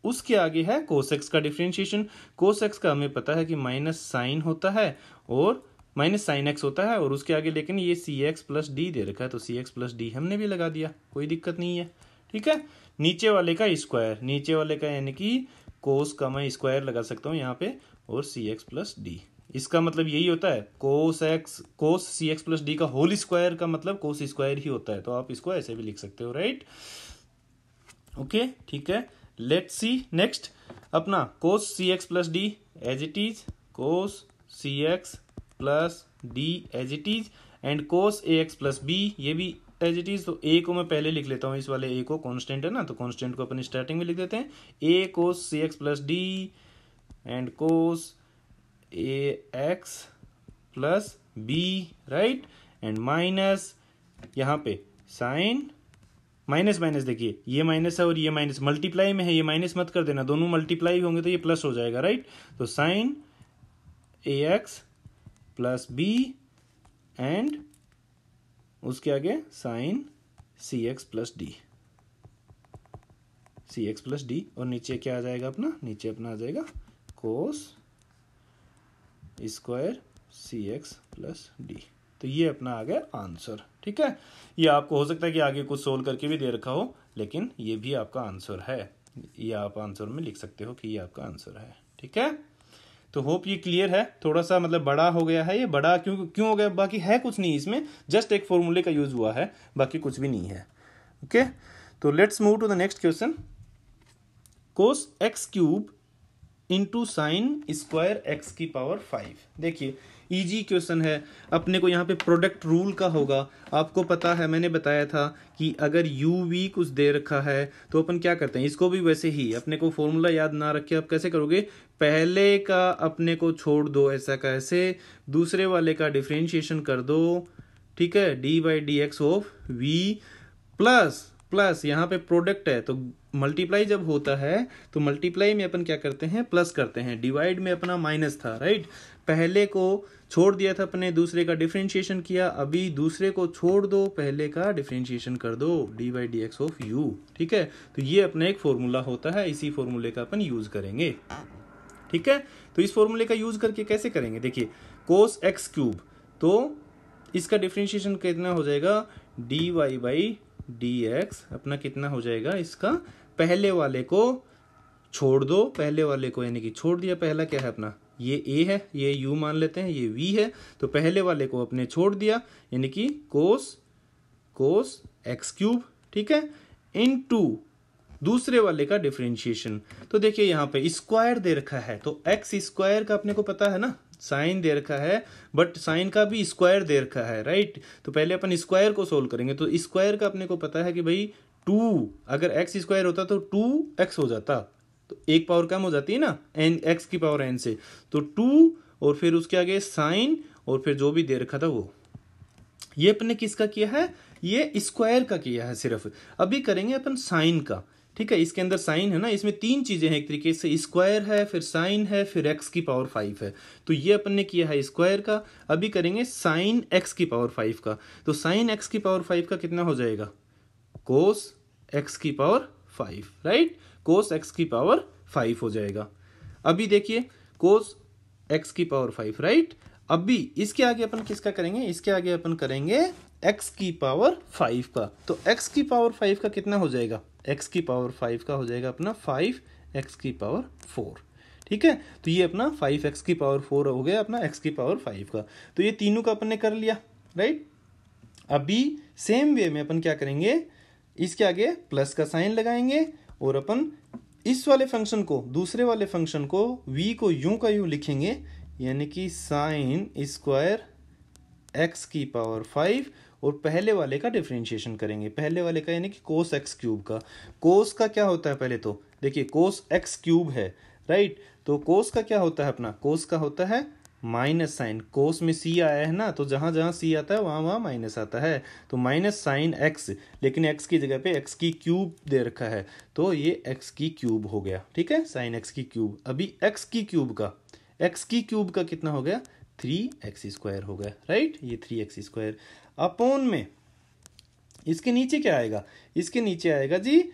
उसके आगे है कोस एक्स का डिफरेंशिएशन। कोस एक्स का हमें पता है कि माइनस साइन होता है और माइनस साइन एक्स होता है, और उसके आगे लेकिन ये सी एक्स प्लस डी दे रखा है, तो सी एक्स प्लस डी हमने भी लगा दिया, कोई दिक्कत नहीं है, ठीक है। नीचे वाले का स्क्वायर, नीचे वाले का यानी कि कोस का मैं स्क्वायर लगा सकता हूँ यहाँ पे, और सी एक्स प्लस डी, इसका मतलब यही होता है, कोस सी एक्स प्लस डी का होल स्क्वायर का मतलब कोस स्क्वायर ही होता है, तो आप इसको ऐसे भी लिख सकते हो, राइट। ओके, ठीक है। लेट्स सी नेक्स्ट अपना cos C x plus D as it is, cos C x plus D as it is, and cos A x plus B, ये भी एज इट इज। तो ए को मैं पहले लिख लेता हूँ, इस वाले ए को, कांस्टेंट है ना, तो कांस्टेंट को अपन स्टार्टिंग में लिख देते हैं, A cos C x plus D and cos A x plus B, right, and minus यहाँ पे साइन, माइनस माइनस देखिए ये माइनस है और ये माइनस, मल्टीप्लाई में है, ये माइनस मत कर देना, दोनों मल्टीप्लाई होंगे तो ये प्लस हो जाएगा, राइट। तो sine a x plus b and उसके आगे sine c x plus d, c x plus d, और नीचे क्या आ जाएगा अपना, नीचे अपना आ जाएगा कोस स्क्वायर सी एक्स प्लस डी। तो ये अपना आ गया आंसर, ठीक है। ये आपको हो सकता है कि आगे कुछ सोल्व करके भी दे रखा हो, लेकिन ये भी आपका आंसर है, ये आप आंसर में लिख सकते हो कि ये आपका आंसर है, ठीक है। तो होप ये क्लियर है, थोड़ा सा मतलब बड़ा हो गया है, ये बड़ा क्यों हो गया, बाकी है कुछ नहीं इसमें, जस्ट एक फॉर्मूले का यूज हुआ है, बाकी कुछ भी नहीं है, ओके। तो let's move to the next question, cos x cube into sine square x की पावर 5। देखिए इजी क्वेश्चन है, अपने को यहाँ पे प्रोडक्ट रूल का होगा, आपको पता है मैंने बताया था कि अगर यू वी कुछ दे रखा है तो अपन क्या करते हैं, इसको भी वैसे ही अपने को फॉर्मूला याद ना रखे, आप कैसे करोगे, पहले का अपने को छोड़ दो ऐसा कैसे, दूसरे वाले का डिफरेंशिएशन कर दो, ठीक है, d by D x of v plus plus यहाँ पे प्रोडक्ट है, तो मल्टीप्लाई जब होता है तो मल्टीप्लाई में अपन क्या करते हैं, प्लस करते हैं, डिवाइड में अपना माइनस था, राइट। पहले को छोड़ दिया था अपने, दूसरे का डिफरेंशिएशन किया, अभी दूसरे को छोड़ दो, पहले का डिफरेंशिएशन कर दो, D by D x of you, ठीक है। तो ये अपना एक फॉर्मूला होता है, इसी फॉर्मूले का अपन यूज करेंगे, ठीक है। तो इस फॉर्मूले का यूज करके कैसे करेंगे, देखिए कोस एक्स क्यूब, तो इसका डिफरेंशिएशन कितना हो जाएगा, D Y by D x अपना कितना हो जाएगा, इसका पहले वाले को छोड़ दो, पहले वाले को यानी कि छोड़ दिया, पहला क्या है अपना, ये a है, ये u मान लेते हैं, ये v है, तो पहले वाले को अपने छोड़ दिया यानी कि कोस एक्स क्यूब, ठीक है, इनटू दूसरे वाले का डिफरेंशिएशन। तो देखिए यहाँ पे स्क्वायर दे रखा है, तो एक्स स्क्वायर का अपने को पता है ना, साइन दे रखा है, बट साइन का भी स्क्वायर दे रखा है, राइट। तो पहले अपन स्क्वायर को सोल्व करेंगे, तो स्क्वायर का अपने को पता है कि भाई 2, अगर एक्स स्क्वायर होता तो 2x हो जाता, तो एक पावर कम हो जाती है ना, n x की पावर n से, तो 2 और फिर उसके आगे साइन और फिर जो भी दे रखा था वो, ये अपने किसका किया है, ये स्क्वायर का किया है सिर्फ। अभी करेंगे अपन साइन का, ठीक है, इसके अंदर साइन है ना, इसमें 3 चीजें हैं एक तरीके से, स्क्वायर है, फिर साइन है, फिर x की पावर 5 है, तो ये अपन ने किया है स्क्वायर का। अभी करेंगे साइन x की पावर 5 का, तो साइन x की पावर 5 का कितना हो जाएगा, कोस x की पावर 5, राइट, कोस x की पावर 5 हो जाएगा। अभी देखिए कोस x की पावर 5, राइट। अभी इसके आगे अपन किसका करेंगे, इसके आगे अपन करेंगे x की पावर 5 का, तो x की पावर 5 का कितना हो जाएगा, x की पावर 5 का हो जाएगा अपना 5x की पावर 4, ठीक है। तो ये अपना 5x की पावर 4 हो गया अपना x की पावर 5 का, तो ये तीनों का अपन ने कर लिया, राइट। अभी सेम वे में अपन क्या करेंगे, इसके आगे प्लस का साइन लगाएंगे और अपन इस वाले फंक्शन को, दूसरे वाले फंक्शन को v को यूं का यूं लिखेंगे, यानी कि साइन स्क्वायर x की पावर 5 और पहले वाले का डिफरेंशिएशन करेंगे। पहले वाले का यानी कि कोस एक्स क्यूब का। कोस का क्या होता है पहले तो देखिए, कोस एक्स क्यूब है, राइट। तो कोस का क्या होता है अपना, कोस का होता है माइनस साइन। कोस में सी आया है ना, तो जहां जहां सी आता है वहां वहां माइनस आता है। तो माइनस साइन एक्स, लेकिन एक्स की जगह पे एक्स की क्यूब दे रखा है, तो ये एक्स की क्यूब हो गया, ठीक है, साइन एक्स की क्यूब। अभी एक्स की क्यूब का कितना हो गया, 3x² हो गया, राइट। ये 3x² अपॉन में इसके नीचे क्या आएगा, इसके नीचे आएगा जी,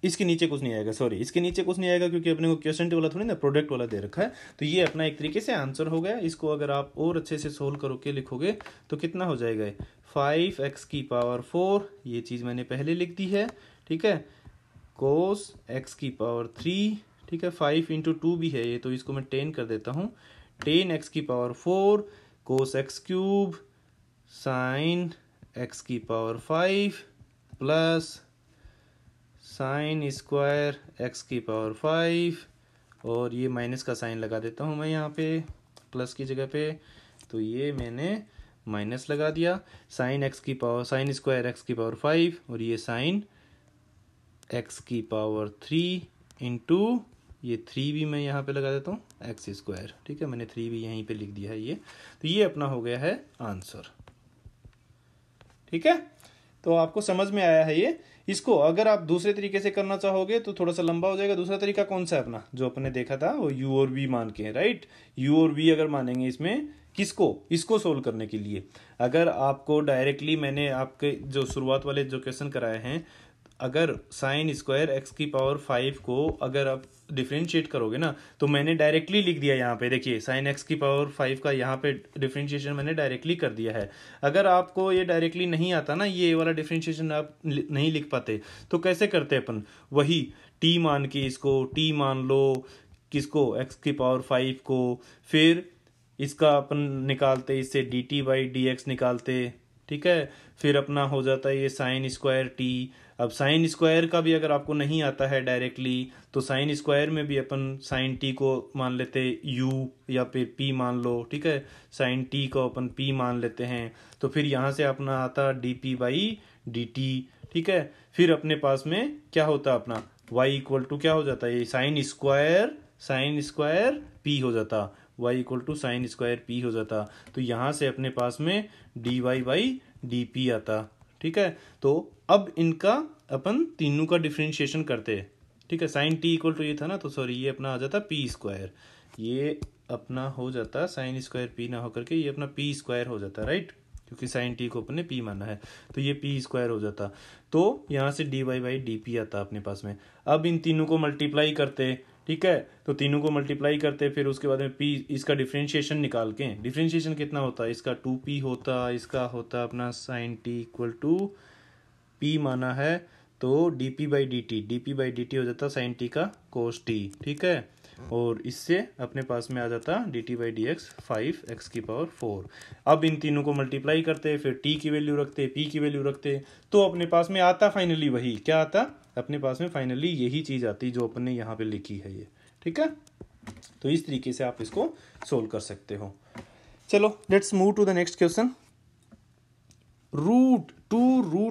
इसके नीचे कुछ नहीं आएगा, सॉरी, इसके नीचे कुछ नहीं आएगा क्योंकि अपने को क्वोशंट वाला थोड़ी ना, प्रोडक्ट वाला दे रखा है। तो ये अपना एक तरीके से आंसर हो गया। इसको अगर आप और अच्छे से सोल्व करोगे, लिखोगे तो कितना हो जाएगा, 5x की पावर 4, ये चीज़ मैंने पहले लिख दी है, ठीक है, कोस x की पावर 3, ठीक है, 5 इंटू 2 भी है ये, तो इसको मैं 10 कर देता हूँ, 10x की पावर 4 कोस एक्स क्यूब साइन x की power 5 plus sine square x की पावर 5, और ये माइनस का साइन लगा देता हूँ मैं यहाँ पे प्लस की जगह पे, तो ये मैंने माइनस लगा दिया, साइन x की पावर, साइन स्क्वायर x की पावर 5 और ये साइन x की पावर 3 इंटू ये 3 भी मैं यहाँ पे लगा देता हूँ x², ठीक है, मैंने 3 भी यहीं पे लिख दिया है ये। तो ये अपना हो गया है आंसर, ठीक है। तो आपको समझ में आया है ये। इसको अगर आप दूसरे तरीके से करना चाहोगे तो थोड़ा सा लंबा हो जाएगा। दूसरा तरीका कौन सा है अपना, जो अपने देखा था वो u और v मान के, राइट। u और v अगर मानेंगे इसमें, किसको, इसको सोल्व करने के लिए, अगर आपको डायरेक्टली मैंने आपके जो शुरुआत वाले जो क्वेश्चन कराए हैं, अगर साइन स्क्वायर एक्स की पावर 5 को अगर आप डिफ्रेंशिएट करोगे ना, तो मैंने डायरेक्टली लिख दिया यहाँ पे, देखिए साइन एक्स की पावर 5 का यहाँ पे डिफ्रेंशिएशन मैंने डायरेक्टली कर दिया है। अगर आपको ये डायरेक्टली नहीं आता ना, ये वाला डिफ्रेंशिएशन आप नहीं लिख पाते, तो कैसे करते अपन, वही टी मान के इसको टी मान लो, किसको, एक्स की पावर 5 को, फिर इसका अपन निकालते, इससे D T by D x निकालते, ठीक है, फिर अपना हो जाता है ये साइन स्क्वायर टी। अब साइन स्क्वायर का भी अगर आपको नहीं आता है डायरेक्टली, तो साइन स्क्वायर में भी अपन साइन टी को मान लेते u या फिर p मान लो, ठीक है, साइन टी को अपन p मान लेते हैं। तो फिर यहाँ से अपना आता dp बाई dt, ठीक है। फिर अपने पास में क्या होता अपना y इक्वल टू क्या हो जाता है, ये साइन स्क्वायर p हो जाता, y equal to sine square p हो जाता। तो यहाँ से अपने पास में dy बाई dp आता, ठीक है। तो अब इनका अपन तीनों का डिफरेंशिएशन करते हैं, ठीक है। साइन टी इक्वल टू ये था ना, तो सॉरी ये अपना आ जाता p², ये अपना हो जाता साइन स्क्वायर p ना होकर के ये अपना p² हो जाता, राइट, क्योंकि साइन टी को अपने p माना है, तो ये p² हो जाता। तो यहाँ से dy बाई dp आता अपने पास में। अब इन तीनों को मल्टीप्लाई करते, ठीक है, तो तीनों को मल्टीप्लाई करते, फिर उसके बाद में p, इसका डिफरेंशिएशन निकाल के, डिफरेंशिएशन कितना होता है इसका, 2p होता, इसका होता अपना sine t equal to p माना है, तो dp बाई dt हो जाता साइन टी का कोस टी, ठीक है, और इससे अपने पास में आ जाता dt बाई dx 5x की पावर 4। अब इन तीनों को मल्टीप्लाई करते, फिर t की वैल्यू रखते, p की वैल्यू रखते, तो अपने पास में आता फाइनली वही क्या आता, अपने पास में फाइनली यही चीज आती जो अपन ने यहाँ पे लिखी है ये, ठीक है। तो इस तरीके से आप इसको सोल्व कर सकते हो। चलो let's move to the next question. Root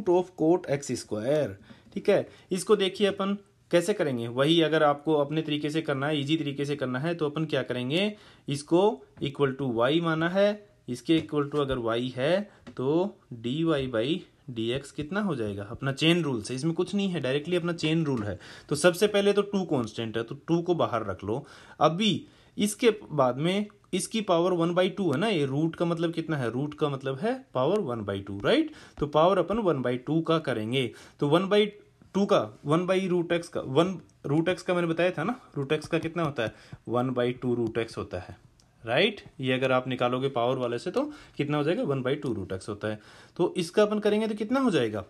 of cot x², ठीक है। इसको देखिए अपन कैसे करेंगे, वही अगर आपको अपने तरीके से करना है, इजी तरीके से करना है, तो अपन क्या करेंगे, इसको इक्वल टू y माना है, इसके इक्वल टू अगर y है तो dy बाई dx कितना हो जाएगा, अपना चेन रूल से, इसमें कुछ नहीं है, डायरेक्टली अपना चेन रूल है। तो सबसे पहले तो 2 कांस्टेंट है, तो 2 को बाहर रख लो। अभी इसके बाद में इसकी पावर 1/2 है ना, ये रूट का मतलब कितना है, रूट का मतलब है पावर 1/2, राइट। तो पावर अपन 1/2 का करेंगे, तो 1/2 का 1/√x का 1√x का मैंने बताया था ना, √x का कितना होता है 1/2√x होता है, राइट। ये अगर आप निकालोगे पावर वाले से तो कितना हो जाएगा 1/2√x होता है। तो इसका अपन करेंगे तो कितना हो जाएगा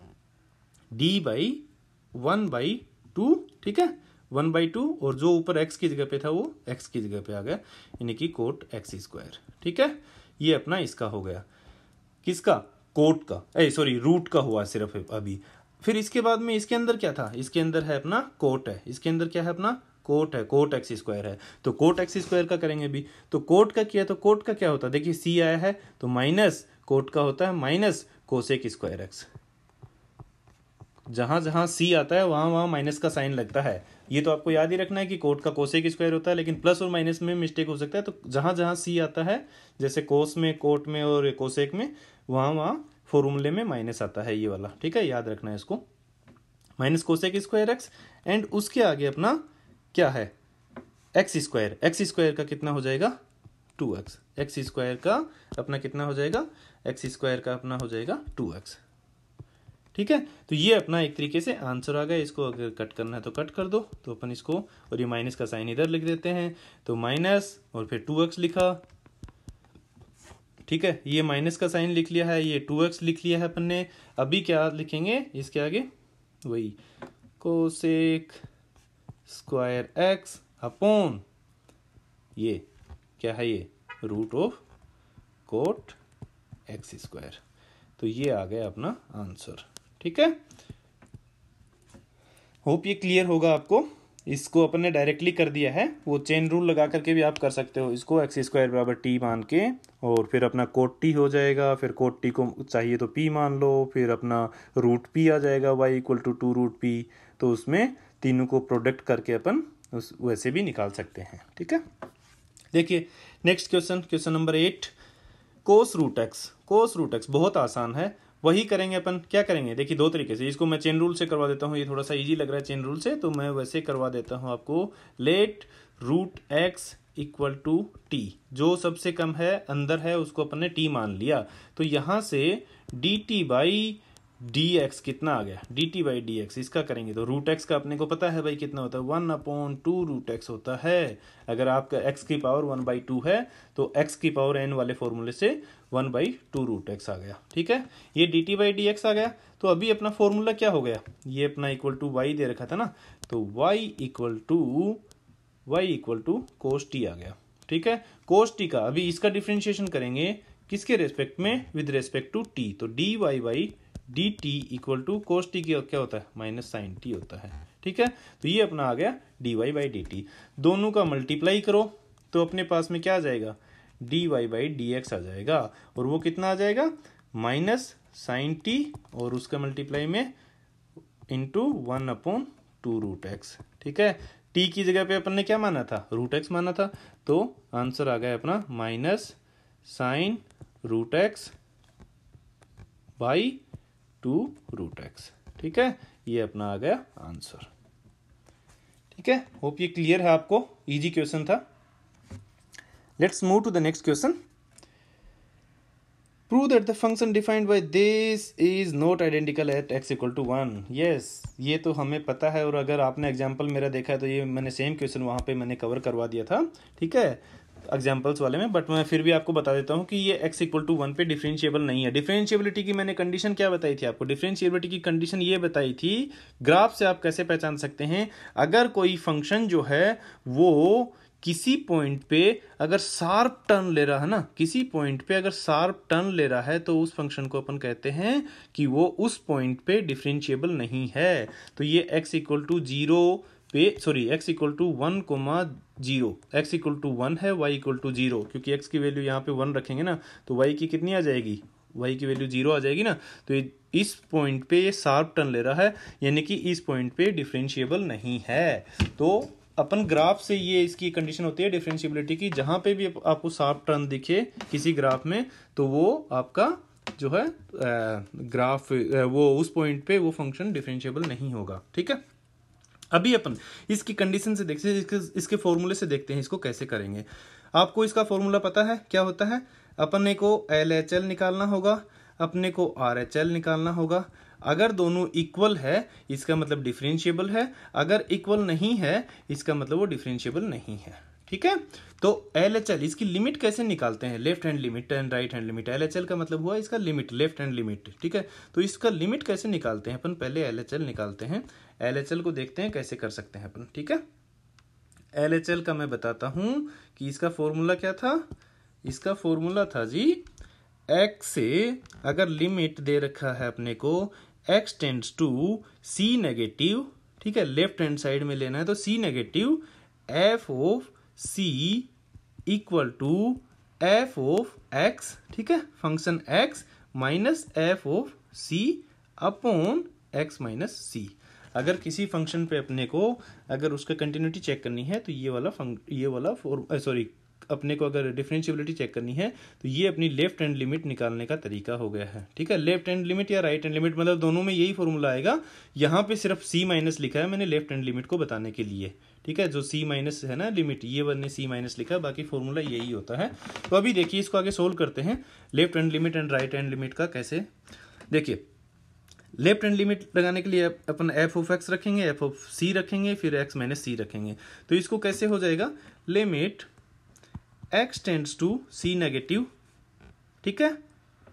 d/1/2, ठीक है, 1/2, और जो ऊपर x की जगह पे था वो x की जगह पे आ गया, यानी कि कोट x², ठीक है। ये अपना इसका हो गया, किसका, कोट का, सॉरी रूट का हुआ सिर्फ अभी। फिर इसके बाद में इसके अंदर क्या था, इसके अंदर है अपना कोट है, इसके अंदर क्या है अपना कोट है, कोट एक्स स्क्वायर है, तो कोट एक्स स्क्वायर का करेंगे भी। तो कोट का किया तो कोट का क्या होता है, देखिए सी आया है तो माइनस कोट का होता है माइनस कोसेक स्क्वायर एक्स। जहां जहां सी आता है वहां वहां माइनस का साइन लगता है। ये तो आपको याद ही रखना है कि कोट का कोसेक स्क्वायर होता है, लेकिन प्लस और माइनस में मिस्टेक हो सकता है। तो जहां जहां सी आता है, जैसे कोस में, कोट में और कोसेक में, वहां वहां फॉर्मूले में माइनस आता है, ये वाला। ठीक है, याद रखना है इसको, minus cosec square x. And उसके आगे अपना क्या है, एक्स स्क्वायर। एक्स स्क्वायर का कितना हो जाएगा 2x। एक्स स्क्वायर का अपना कितना हो जाएगा, एक्स स्क्वायर का अपना हो जाएगा 2x। ठीक है, तो ये अपना एक तरीके से आंसर आ गया। इसको अगर कट करना है तो कट कर दो, तो अपन इसको, और ये माइनस का साइन इधर लिख देते हैं, तो माइनस और फिर 2x लिखा। ठीक है, ये माइनस का साइन लिख लिया है, ये 2x लिख लिया है अपन ने। अभी क्या लिखेंगे इसके आगे, वही कोसेक स्क्वायर एक्स अपॉन ये क्या है, ये root of cot x square. तो ये आ गया अपना आंसर। ठीक है, होप ये क्लियर होगा आपको। इसको अपन ने डायरेक्टली कर दिया है, वो चेन रूल लगा करके भी आप कर सकते हो इसको, एक्स स्क्वायर बराबर टी मान के, और फिर अपना कोट टी हो जाएगा, फिर कोट टी को चाहिए तो पी मान लो, फिर अपना रूट पी आ जाएगा, y equal to 2 root p. तो उसमें तीनों को प्रोडक्ट करके अपन उस वैसे भी निकाल सकते हैं। ठीक है, देखिए नेक्स्ट क्वेश्चन, क्वेश्चन नंबर 8, कोस रूट एक्स। कोस रूट एक्स बहुत आसान है, वही करेंगे अपन। क्या करेंगे, देखिए दो तरीके से, इसको मैं चेन रूल से करवा देता हूँ, ये थोड़ा सा इजी लग रहा है चेन रूल से, तो मैं वैसे करवा देता हूँ आपको। Let root x equal to t, जो सबसे कम है अंदर है उसको अपन ने टी मान लिया, तो यहां से d T by D x कितना आ गया, D T by D x. इसका करेंगे तो रूट एक्स का अपने को पता है भाई कितना होता है, 1/2 रूट एक्स होता है। अगर आपका एक्स की पावर 1/2 है तो एक्स की पावर एन वाले फॉर्मूले से 1/2 रूट एक्स आ गया। ठीक है, ये D T by D X आ गया। तो अभी अपना फॉर्मूला क्या हो गया, ये अपना इक्वल टू वाई दे रखा था ना, तो Y equal to cos T आ गया। ठीक है, कोस टी का अभी इसका डिफ्रेंशिएशन करेंगे किसके रेस्पेक्ट में, विद रेस्पेक्ट टू टी। तो D Y by D t equal to cos t की क्या होता है, माइनस साइन टी होता है। ठीक है, तो ये अपना आ गया D Y by D t. दोनों का मल्टीप्लाई करो तो अपने पास में क्या आ जाएगा, D Y by D X आ जाएगा, और वो कितना आ जाएगा, माइनस साइन टी, और उसका मल्टीप्लाई में इंटू 1/2 रूट एक्स। ठीक है, टी की जगह पे अपन ने क्या माना था, रूट एक्स माना था, तो आंसर आ गया अपना minus sine root x by 2 root x. ठीक है, ये अपना आ गया आंसर। ठीक है, होप ये क्लियर है आपको, इजी क्वेश्चन था। Let's move to the next question. Prove that the function defined by this is not identical at x equal to 1। Yes, ये तो हमें पता है, और अगर आपने एग्जाम्पल मेरा देखा है तो ये मैंने सेम क्वेश्चन वहां पे मैंने कवर करवा दिया था। ठीक है, एग्जाम्पल्स वाले में, बट मैं फिर भी आपको बता देता हूँ कि ये x इक्वल टू 1 पे डिफरेंशिएबल नहीं है। डिफरेंशिएबिलिटी की मैंने कंडीशन क्या बताई थी आपको, डिफरेंशिएबिलिटी की कंडीशन ये बताई थी, ग्राफ से आप कैसे पहचान सकते हैं, अगर कोई फंक्शन जो है वो किसी पॉइंट पे अगर शार्प टर्न ले रहा है ना, किसी पॉइंट पे अगर शार्प टर्न ले रहा है, तो उस फंक्शन को अपन कहते हैं कि वो उस पॉइंट पे डिफरेंशिएबल नहीं है। तो ये x इक्वल टू 0 पे, sorry x equal to 1,0, x equal to 1 है, y इक्वल टू 0, क्योंकि x की वैल्यू यहाँ पे 1 रखेंगे ना, तो y की कितनी आ जाएगी, y की वैल्यू 0 आ जाएगी ना। तो इस पॉइंट पे ये शार्प टर्न ले रहा है, यानी कि इस पॉइंट पे डिफरेंशिएबल नहीं है। तो अपन ग्राफ से ये इसकी कंडीशन होती है डिफरेंशिएबिलिटी की, जहां पे भी आपको शार्प टर्न दिखे किसी ग्राफ में, तो वो आपका जो है ग्राफ, वो उस पॉइंट पे वो फंक्शन डिफरेंशिएबल नहीं होगा। ठीक है, अभी अपन इसकी कंडीशन से देखते हैं, इसके फॉर्मूले से देखते हैं इसको कैसे करेंगे। आपको इसका फॉर्मूला पता है क्या होता है, अपने को LHL निकालना होगा, अपने को RHL निकालना होगा। अगर दोनों इक्वल है इसका मतलब डिफरेंशिएबल है, अगर इक्वल नहीं है इसका मतलब वो डिफरेंशिएबल नहीं है। ठीक है, तो LHL इसकी लिमिट कैसे निकालते हैं, left hand limit and right hand limit. LHL का मतलब हुआ इसका लिमिट, लेफ्ट हैंड लिमिट। ठीक है, तो इसका लिमिट कैसे निकालते हैं अपन, पहले LHL निकालते हैं। LHL को देखते हैं कैसे कर सकते हैं अपन। ठीक है, LHL का मैं बताता हूं कि इसका फॉर्मूला क्या था, इसका फॉर्मूला था जी, x से अगर लिमिट दे रखा है अपने को X tends to C negative, ठीक है, लेफ्ट हैंड साइड में लेना है तो C negative F of C equal to F of X, ठीक है, function X minus F of C upon x minus C. अगर किसी फंक्शन पे अपने को अगर उसका कंटिन्यूटी चेक करनी है तो अपने को अगर डिफरेंशिएबिलिटी चेक करनी है तो ये अपनी लेफ्ट हैंड लिमिट निकालने का तरीका हो गया है, ठीक है। लेफ्ट हैंड लिमिट या राइट हैंड लिमिट मतलब दोनों में यही फॉर्मूला आएगा। यहाँ पे सिर्फ सी माइनस लिखा है मैंने लेफ्ट हैंड लिमिट को बताने के लिए, ठीक है। जो सी माइनस है ना लिमिट, ये मैंने सी माइनस लिखा है, बाकी फॉर्मूला यही होता है। तो अभी देखिए इसको आगे सोल्व करते हैं left hand limit and right hand limit का कैसे। देखिए लेफ्ट हैंड लिमिट लगाने के लिए अपन एफ ऑफ एक्स रखेंगे, एफ ऑफ सी रखेंगे, फिर एक्स माइनस सी रखेंगे। तो इसको कैसे हो जाएगा, limit x tends to C negative, ठीक है,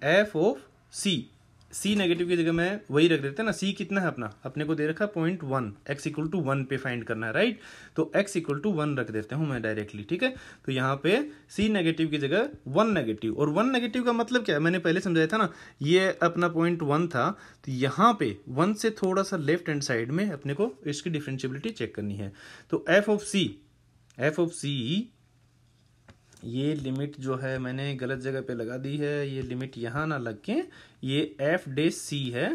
f of c, c negative की जगह मैं वही रख देते हैं ना, सी कितना है अपना, अपने को दे रखा 0.1, एक्स इक्वल टू 1 पे फाइंड करना है, राइट। तो एक्स इक्वल टू 1 रख देते हूं मैं डायरेक्टली, ठीक है। तो यहाँ पे सी नेगेटिव की जगह 1 नेगेटिव, और 1 नेगेटिव का मतलब क्या है, मैंने पहले समझाया था ना, ये अपना 0.1 था, तो यहाँ पे 1 से थोड़ा सा लेफ्ट हैंड साइड में अपने को इसकी डिफरेंशिएबिलिटी चेक करनी है। तो एफ ऑफ सी ये लिमिट जो है मैंने गलत जगह पे लगा दी है, ये लिमिट यहाँ ना लग के ये एफ डे सी है,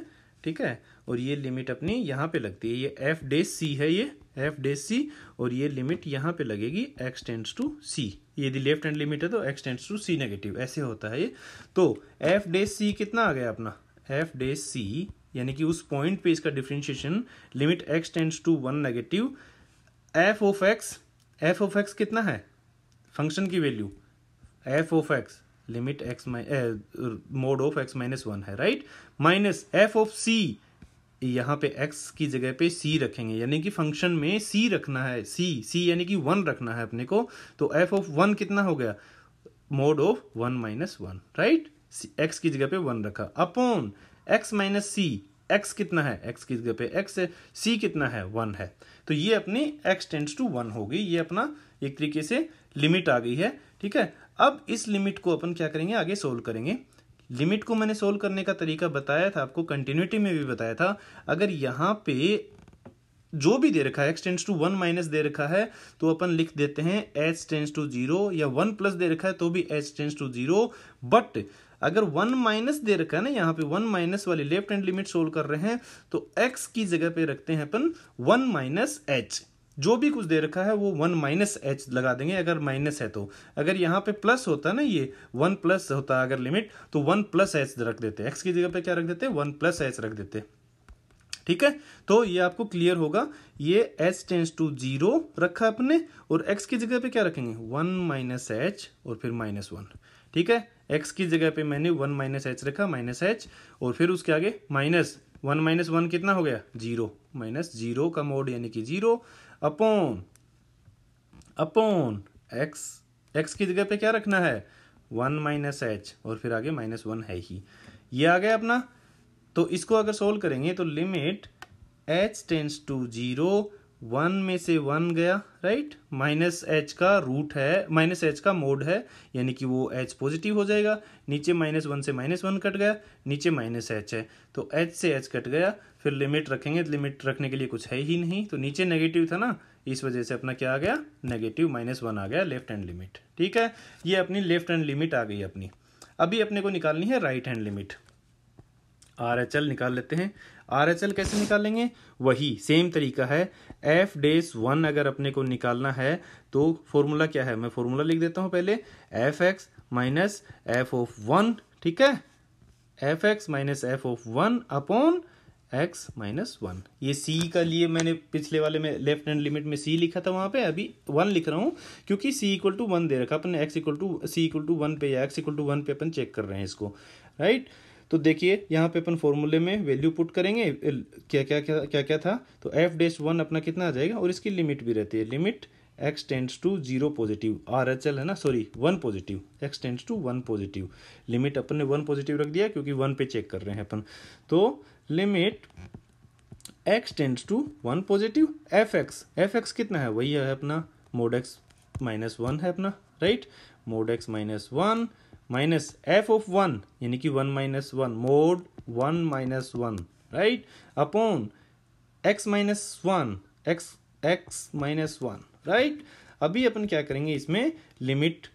ठीक है, और ये लिमिट अपनी यहाँ पे लगती है, ये एफ डे सी है, ये एफ डे सी, और ये लिमिट यहाँ पे लगेगी एक्स टेंड्स टू सी। यदि लेफ्ट हैंड लिमिट है तो x tends to C negative, ऐसे होता है ये। तो एफ डे सी कितना आ गया अपना, एफ डे सी यानी कि उस पॉइंट पे इसका differentiation limit x tends to 1 negative, F of x कितना है, फंक्शन की value f of x limit x mod of x minus 1 है, right, minus F of c, यहाँ पे एक्स की जगह पे सी रखेंगे, यानी कि फंक्शन में सी रखना है, सी यानी कि 1 रखना है अपने को। तो एफ ऑफ 1 कितना हो गया, mode of 1 minus 1, right, x की जगह पे 1 रखा, upon x minus c, x कितना है, एक्स की जगह पे एक्स है, सी कितना है 1 है। तो ये अपनी एक्स टेंड्स टू 1 हो गई, ये अपना एक तरीके से लिमिट आ गई है, ठीक है। अब इस लिमिट को अपन क्या करेंगे, आगे सोल्व करेंगे। लिमिट को मैंने सोल्व करने का तरीका बताया था आपको, कंटिन्यूटी में भी बताया था। अगर यहाँ पे जो भी दे रखा है एक्स टेंड्स टू 1 माइनस दे रखा है तो अपन लिख देते हैं एच टेंड्स टू 0, या 1 प्लस दे रखा है तो भी एच टेंड्स टू 0। बट अगर 1 माइनस दे रखा है ना, यहाँ पे 1 माइनस वाली लेफ्ट हैंड लिमिट सोल्व कर रहे हैं तो x की जगह पे रखते हैं अपन 1 माइनस एच, जो भी कुछ दे रखा है वो 1 माइनस एच लगा देंगे अगर माइनस है तो। अगर यहाँ पे प्लस होता ना, ये 1 प्लस होता अगर लिमिट, तो 1 प्लस एच रख देते, एक्स की जगह पे क्या रख देते, 1 प्लस एच रख देते, ठीक है। तो ये आपको क्लियर होगा, ये h टेंस टू 0 रखा अपने, और x की जगह पे क्या रखेंगे 1 माइनस एच और फिर माइनस 1, ठीक है। x की जगह पे मैंने 1 माइनस एच रखा, माइनस एच, और फिर उसके आगे माइनस 1 माइनस 1 कितना हो गया 0, माइनस 0 का मोड यानी कि 0, अपॉन x की जगह पे क्या रखना है 1 माइनस एच, और फिर आगे माइनस 1 है ही, ये आ गया अपना। तो इसको अगर सोल्व करेंगे तो लिमिट h टेंस टू 0, 1 में से 1 गया, राइट, माइनस एच का रूट है, माइनस एच का मोड है, यानी कि वो h पॉजिटिव हो जाएगा, नीचे माइनस 1 से माइनस 1 कट गया, नीचे माइनस एच है, तो h से h कट गया, फिर लिमिट रखेंगे, लिमिट रखने के लिए कुछ है ही नहीं, तो नीचे नेगेटिव था ना, इस वजह से अपना क्या आ गया नेगेटिव -1 आ गया लेफ्ट हैंड लिमिट, ठीक है। ये अपनी लेफ्ट हैंड लिमिट आ गई अपनी। अभी अपने को निकालनी है राइट हैंड लिमिट, RHL निकाल लेते हैं। RHL कैसे निकालेंगे, वही सेम तरीका है, f डेस 1 अगर अपने को निकालना है तो फॉर्मूला क्या है, मैं फॉर्मूला लिख देता हूं पहले, fx माइनस एफ ऑफ 1, ठीक है, fx minus F of 1 upon x minus 1। ये c का लिए मैंने पिछले वाले में लेफ्ट हैंड लिमिट में c लिखा था, वहां पे अभी 1 लिख रहा हूं क्योंकि c इक्वल टू 1 दे रखा अपन, x equal to c equal to 1 पे या x इक्वल टू 1 पे अपन चेक कर रहे हैं इसको, राइट। तो देखिए यहाँ पे अपन फॉर्मूले में वैल्यू पुट करेंगे, क्या था, तो f डेश 1 अपना कितना आ जाएगा, और इसकी लिमिट भी रहती है, limit x tends to 0 positive, RHL है ना, sorry 1 positive, x tends to 1 positive, limit अपन ने 1 पॉजिटिव रख दिया क्योंकि 1 पे चेक कर रहे हैं अपन। तो limit x tends to 1 positive, fx कितना है, वही है अपना मोड x माइनस 1 है अपना, right, mode x minus 1 minus F of 1 यानी कि 1 minus 1, mode 1 minus 1 right, upon x minus one, x minus one, right. अभी अपन क्या करेंगे, इसमें लिमिट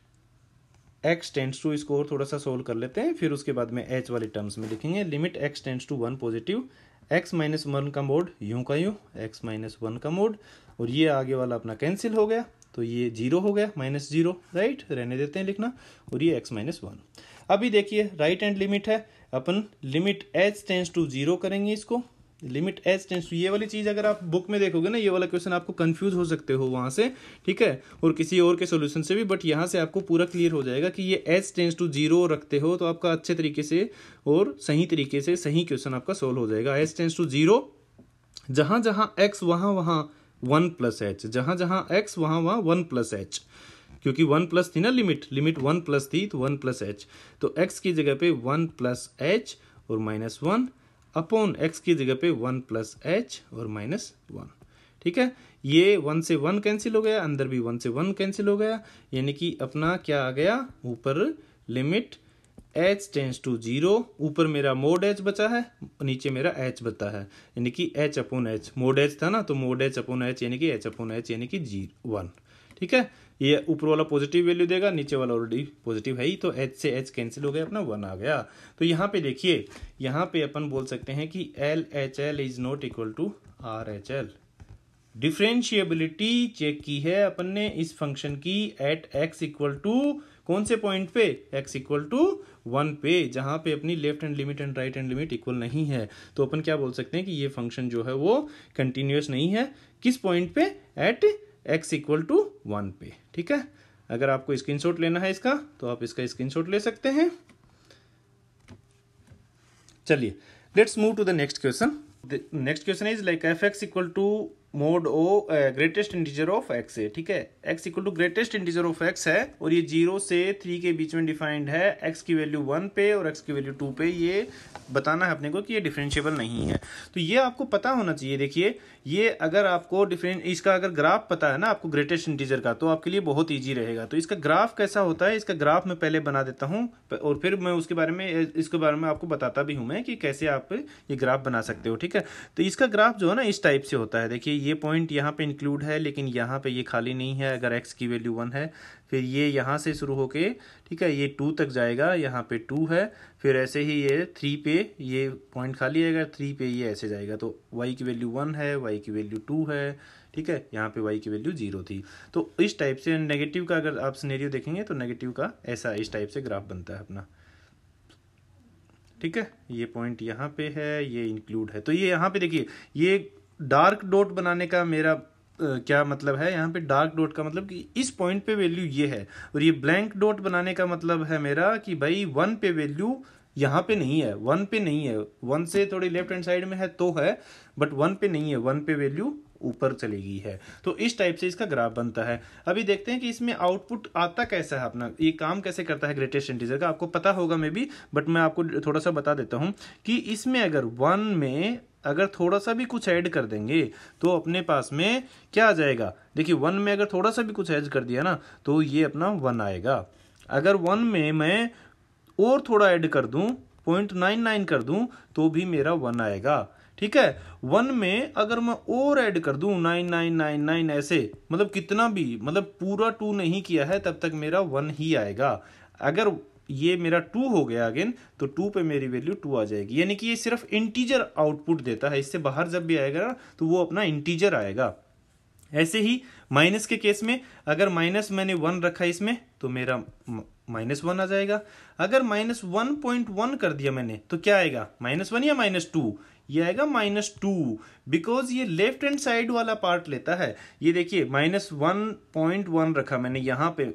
x टेंड्स टू, इसको और थोड़ा सा सोल्व कर लेते हैं, फिर उसके बाद में h वाली टर्म्स में लिखेंगे। Limit x tends to 1 positive, x minus one का मोड यूं का यूं, x माइनस वन का मोड, और ये आगे वाला अपना कैंसिल हो गया, तो ये जीरो हो गया, माइनस जीरो, राइट, रहने देते हैं लिखना, और ये x माइनस वन। अभी देखिए राइट हैंड लिमिट है, अपन limit h tends to zero करेंगे इसको, लिमिट h टेंड्स टू, ये वाली चीज अगर आप बुक में देखोगे ना, ये वाला क्वेश्चन आपको कंफ्यूज हो सकते हो वहां से, ठीक है, और किसी और के सॉल्यूशन से भी, बट यहाँ से आपको पूरा क्लियर हो जाएगा कि ये h टेंड्स टू जीरो रखते हो तो आपका अच्छे तरीके से और सही तरीके से सही क्वेश्चन आपका सोल्व हो जाएगा। h टेंड्स टू जीरो, जहां जहां x वहां वहां 1 प्लस h, जहां जहां x वहां वहां 1 प्लस h, क्योंकि 1 प्लस थी ना लिमिट 1 प्लस थी, तो 1 प्लस h, तो x की जगह पे 1 प्लस h और माइनस 1, अपॉन x की जगह पे 1 प्लस h और माइनस 1, ठीक है। ये 1 से 1 कैंसिल हो गया, अंदर भी 1 से 1 कैंसिल हो गया, यानी कि अपना क्या आ गया, ऊपर limit h tends to zero, ऊपर मेरा मोड h बचा है, नीचे मेरा h बचा है, यानी कि h upon h, mode h था ना, तो मोड h अपॉन h यानी कि h अपॉन h यानी कि 1, ठीक है। ये ऊपर वाला पॉजिटिव वैल्यू देगा, नीचे वाला ऑलरेडी पॉजिटिव है ही, तो h से h कैंसिल हो गया, अपना 1 आ गया। तो यहाँ पे देखिए, यहाँ पे अपन बोल सकते हैं कि LHL is not equal to RHL। Differentiability check की है अपन ने इस फंक्शन की एट x इक्वल टू, कौन से पॉइंट पे, x इक्वल टू 1 पे, जहां पे अपनी left hand limit and right hand limit equal नहीं है, तो अपन क्या बोल सकते हैं कि ये फंक्शन जो है वो कंटिन्यूअस नहीं है। किस पॉइंट पे, एट x इक्वल टू 1 पे, ठीक है। अगर आपको स्क्रीनशॉट लेना है इसका, तो आप इसका स्क्रीनशॉट ले सकते हैं। चलिए, let's move to the next question. Next question is like fx equal to mod of greatest integer of x है, ठीक है। x equal to greatest integer of x है, और ये 0 से 3 के बीच में डिफाइंड है, x की वैल्यू 1 पे और x की वैल्यू 2 पे, ये बताना है अपने को कि ये डिफरेंशिएबल नहीं है। तो ये आपको पता होना चाहिए। देखिए, ये अगर आपको इसका अगर ग्राफ पता है ना आपको ग्रेटेस्ट इंटीजर का, तो आपके लिए बहुत ईजी रहेगा। तो इसका ग्राफ कैसा होता है, इसका ग्राफ मैं पहले बना देता हूँ, और फिर मैं इसके बारे में आपको बताता भी हूँ मैं कि कैसे आप ये ग्राफ बना सकते हो, ठीक है। तो इसका ग्राफ जो है ना इस टाइप से होता है। देखिए, ये पॉइंट यहाँ पे इंक्लूड है, लेकिन यहाँ पे ये खाली नहीं है अगर x की वैल्यू 1 है, फिर ये यहाँ से शुरू होके, ठीक है, ये 2 तक जाएगा, यहाँ पे 2 है, फिर ऐसे ही ये 3 पे ये पॉइंट खाली आएगा, 3 पे ये ऐसे जाएगा, तो y की वैल्यू 1 है, y की वैल्यू 2 है, ठीक है, यहाँ पे y की वैल्यू 0 थी। तो इस टाइप से नेगेटिव का अगर आप सिनेरियो देखेंगे तो नेगेटिव का ऐसा इस टाइप से ग्राफ बनता है अपना, ठीक है। ये पॉइंट यहाँ पे है, ये इंक्लूड है। तो ये यहाँ पे देखिए, ये डार्क डॉट बनाने का मेरा क्या मतलब है, यहाँ पे डार्क डॉट का मतलब कि इस पॉइंट पे वैल्यू ये है, और ये ब्लैंक डॉट बनाने का मतलब है मेरा कि भाई 1 पे वैल्यू यहाँ पे नहीं है, 1 पे नहीं है, 1 से थोड़ी लेफ्ट हैंड साइड में है तो है, बट 1 पे नहीं है, 1 पे वैल्यू ऊपर चली गई है। तो इस टाइप से इसका ग्राफ बनता है। अभी देखते हैं कि इसमें आउटपुट आता कैसा है, अपना ये काम कैसे करता है ग्रेटेस्ट इंटीजर का, आपको पता होगा मे बी, बट मैं आपको थोड़ा सा बता देता हूं कि इसमें अगर 1 में अगर थोड़ा सा भी कुछ ऐड कर देंगे तो अपने पास में क्या आ जाएगा। देखिए, 1 में अगर थोड़ा सा भी कुछ ऐड कर दिया ना तो ये अपना 1 आएगा। अगर 1 में मैं और थोड़ा ऐड कर दूं, 0.99 कर दूं, तो भी मेरा 1 आएगा, ठीक है। 1 में अगर मैं और ऐड कर दूं 9999 ऐसे, मतलब कितना भी, मतलब पूरा 2 नहीं किया है तब तक मेरा 1 ही आएगा। अगर ये मेरा 2 हो गया अगेन, तो 2 पे मेरी वैल्यू 2 आ जाएगी, यानी कि ये सिर्फ इंटीजर आउटपुट देता है, इससे बाहर जब भी आएगा ना तो वो अपना इंटीजर आएगा। ऐसे ही माइनस के केस में अगर माइनस मैंने 1 रखा इसमें तो मेरा -1 आ जाएगा। अगर -1.1 कर दिया मैंने तो क्या आएगा, -1 या -2, ये आएगा -2, बिकॉज ये लेफ्ट हैंड साइड वाला पार्ट लेता है। ये देखिए, -1.1 रखा मैंने, यहाँ पे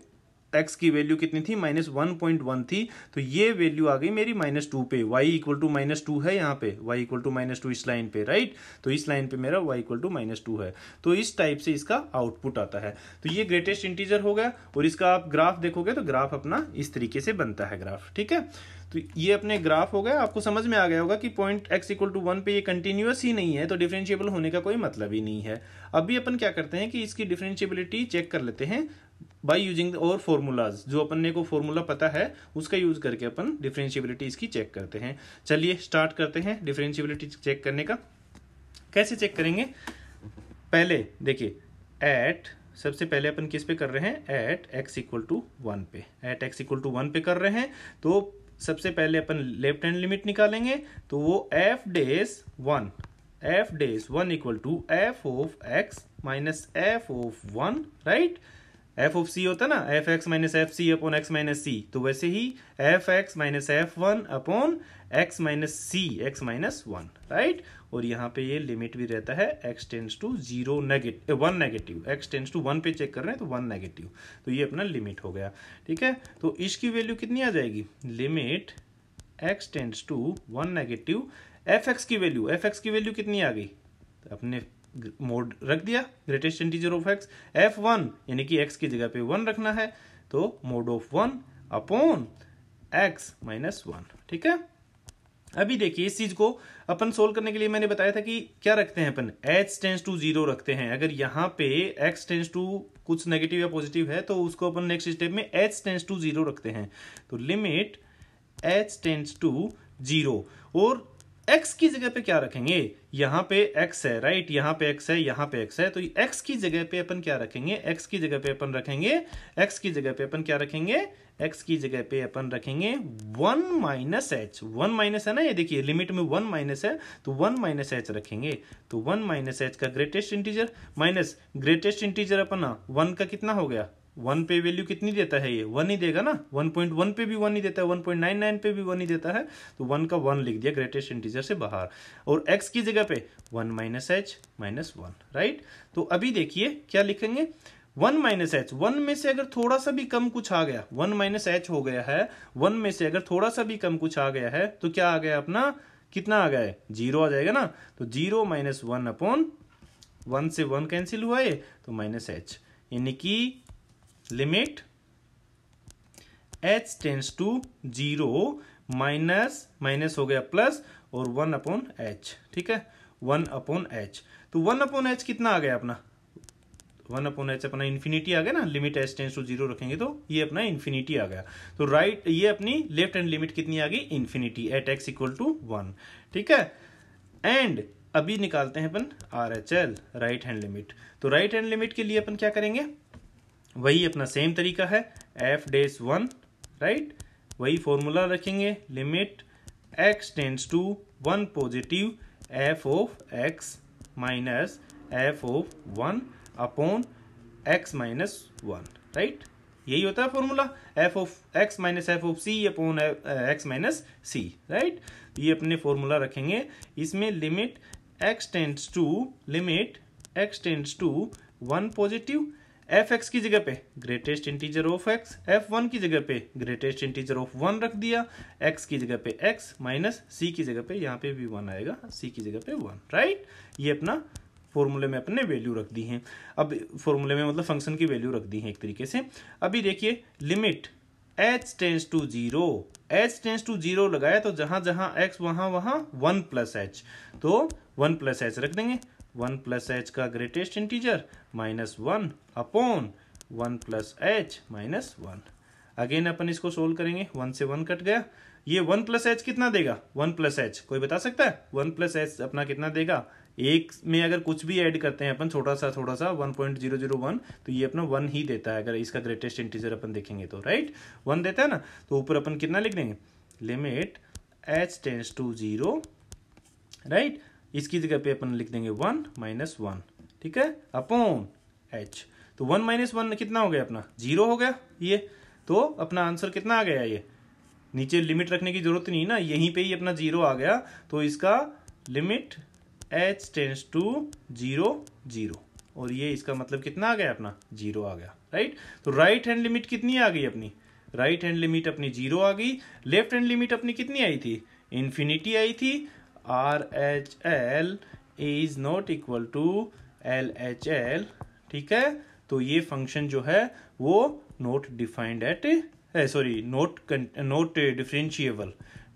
x की वैल्यू कितनी थी, -1.1 थी, तो ये वैल्यू आ गई मेरी -2 पे। y इक्वल टू -2 है यहाँ पे, y इक्वल टू -2 इस लाइन पे, राइट। तो इस लाइन पे मेरा y इक्वल टू -2 है। तो इस टाइप से इसका आउटपुट आता है। तो ये ग्रेटेस्ट इंटीजर हो गया, और इसका आप ग्राफ देखोगे तो ग्राफ अपना इस तरीके से बनता है ग्राफ, ठीक है। तो ये अपने ग्राफ हो गया, आपको समझ में आ गया होगा कि पॉइंट x इक्वल टू 1 पे ये कंटिन्यूअस ही नहीं है, तो डिफरेंशिएबल होने का कोई मतलब ही नहीं है। अभी अपन क्या करते हैं कि इसकी डिफरेंशिएबिलिटी चेक कर लेते हैं बाय यूजिंग और फॉर्मूलाज, जो अपन ने को फॉर्मूला पता है उसका यूज करके अपन डिफरेंशिएबिलिटी इसकी चेक करते हैं। चलिए स्टार्ट करते हैं डिफरेंशिएबिलिटी चेक करने का। कैसे चेक करेंगे, पहले देखिए एट, सबसे पहले अपन किस पे कर रहे हैं, एट एक्स इक्वल टू 1 पे, एट एक्स इक्वल टू 1 पे कर रहे हैं। तो सबसे पहले अपन लेफ्ट हैंड लिमिट निकालेंगे, तो वो f dash 1 equal to F of x minus F of 1, right. F of c होता है ना, f x minus f c upon x minus c, तो वैसे ही f x minus f 1 upon x minus c x minus 1, right. और यहाँ पे ये लिमिट भी रहता है x tends to 1 negative, x tends to 1 पे चेक कर रहे हैं तो 1 नेगेटिव, तो ये अपना लिमिट हो गया, ठीक है। तो इसकी वैल्यू कितनी आ जाएगी, limit x tends to 1 negative, f x की वैल्यू कितनी आ गई, तो अपने मोड रख दिया greatest integer of x, f1 यानी कि x की जगह पे 1 रखना है, तो mode of 1 upon x minus 1, ठीक है। अभी देखिए इस चीज को अपन सोल्व करने के लिए मैंने बताया था कि क्या रखते हैं अपन, h टेंस टू 0 रखते हैं। अगर यहाँ पे x टेंस टू कुछ नेगेटिव या पॉजिटिव है तो उसको अपन नेक्स्ट स्टेप में h टेंस टू 0 रखते हैं। तो लिमिट h टेंस टू 0, और x की जगह पे क्या रखेंगे, यहाँ पे x है, राइट, यहाँ पे x है, यहाँ पे x है, तो x की जगह पे अपन क्या रखेंगे, x की जगह पे अपन रखेंगे 1 माइनस h, 1 माइनस है ना, ये देखिए लिमिट में 1 माइनस है, तो 1 माइनस h रखेंगे। तो 1 माइनस h का greatest integer minus greatest integer अपना 1 का कितना हो गया, 1 पे वैल्यू कितनी देता है, ये 1 ही देगा ना, 1.1 पे भी 1 ही देता है, 1.99 पे भी 1 ही देता है, तो 1 का 1 लिख दिया ग्रेटेस्ट इंटीजर से बाहर, और x की जगह पे 1 माइनस h माइनस 1, राइट। तो अभी देखिए क्या लिखेंगे, 1 माइनस h, 1 में से अगर थोड़ा सा भी कम कुछ आ गया, 1 माइनस h हो गया है, 1 में से अगर थोड़ा सा भी कम कुछ आ गया है तो क्या आ गया अपना, कितना आ गया है, 0 आ जाएगा ना। तो 0 माइनस 1 अपॉन 1 से 1 कैंसिल हुआ है, तो माइनस h, यानी कि limit h tends to 0 minus minus हो गया प्लस, और 1 अपॉन h, ठीक है, 1 अपॉन h। तो 1 अपॉन h कितना आ गया अपना, 1 अपॉन h अपना इन्फिनिटी आ गया ना, लिमिट h टेंस टू 0 रखेंगे तो ये अपना इन्फिनिटी आ गया। तो राइट, ये अपनी लेफ्ट हैंड लिमिट कितनी आ गई, infinity at x equal to 1, ठीक है। एंड अभी निकालते हैं अपन RHL, राइट हैंड लिमिट। तो राइट हैंड लिमिट के लिए अपन क्या करेंगे, वही अपना सेम तरीका है, f डेस 1, राइट, वही फॉर्मूला रखेंगे, limit x tends to 1 positive f of x minus f of 1 upon x minus 1, right, यही होता है formula, f of x minus f of c upon x minus c, right. ये अपने formula रखेंगे, इसमें limit x tends to 1 positive, f x की जगह पे greatest integer of x, f1 की जगह पे ग्रेटेस्ट इंटीजर ऑफ 1 रख दिया, x की जगह पे x माइनस c की जगह पे, यहाँ पे भी 1 आएगा, c की जगह पे 1, राइट। ये अपना फॉर्मूले में अपने वैल्यू रख दी है। अब फॉर्मूले में मतलब फंक्शन की वैल्यू रख दी है एक तरीके से। अभी देखिए लिमिट h टेंस टू 0 लगाया, तो जहां जहां x वहां 1 प्लस h, तो 1 प्लस h रख देंगे, 1 प्लस h का greatest integer minus 1 upon 1 plus h minus 1। Again अपन इसको सोल्व करेंगे, 1 से 1 कट गया, ये 1 प्लस h कितना देगा, 1 प्लस h कोई बता सकता है, 1 प्लस h अपना कितना देगा, एक में अगर कुछ भी ऐड करते हैं अपन छोटा सा 1.001, तो ये अपना 1 ही देता है, अगर इसका ग्रेटेस्ट इंटीजर अपन देखेंगे तो, राइट, 1 देता है ना। तो ऊपर अपन कितना लिख देंगे, limit h tends to 0, right, इसकी जगह पे अपन लिख देंगे 1 माइनस 1, ठीक है, अपॉन h। तो 1 माइनस 1 कितना हो गया अपना, 0 हो गया ये, तो अपना आंसर कितना आ गया, ये नीचे लिमिट रखने की जरूरत नहीं ना, यहीं पे ही अपना 0 आ गया, तो इसका लिमिट h टेंस टू 0, और ये इसका मतलब कितना आ गया अपना, 0 आ गया, राइट। तो राइट हैंड लिमिट कितनी आ गई अपनी, राइट हैंड लिमिट अपनी 0 आ गई, लेफ्ट हैंड लिमिट अपनी कितनी आई थी, इन्फिनिटी आई थी, RHL is not equal to LHL, ठीक है। तो ये फंक्शन जो है वो not defined at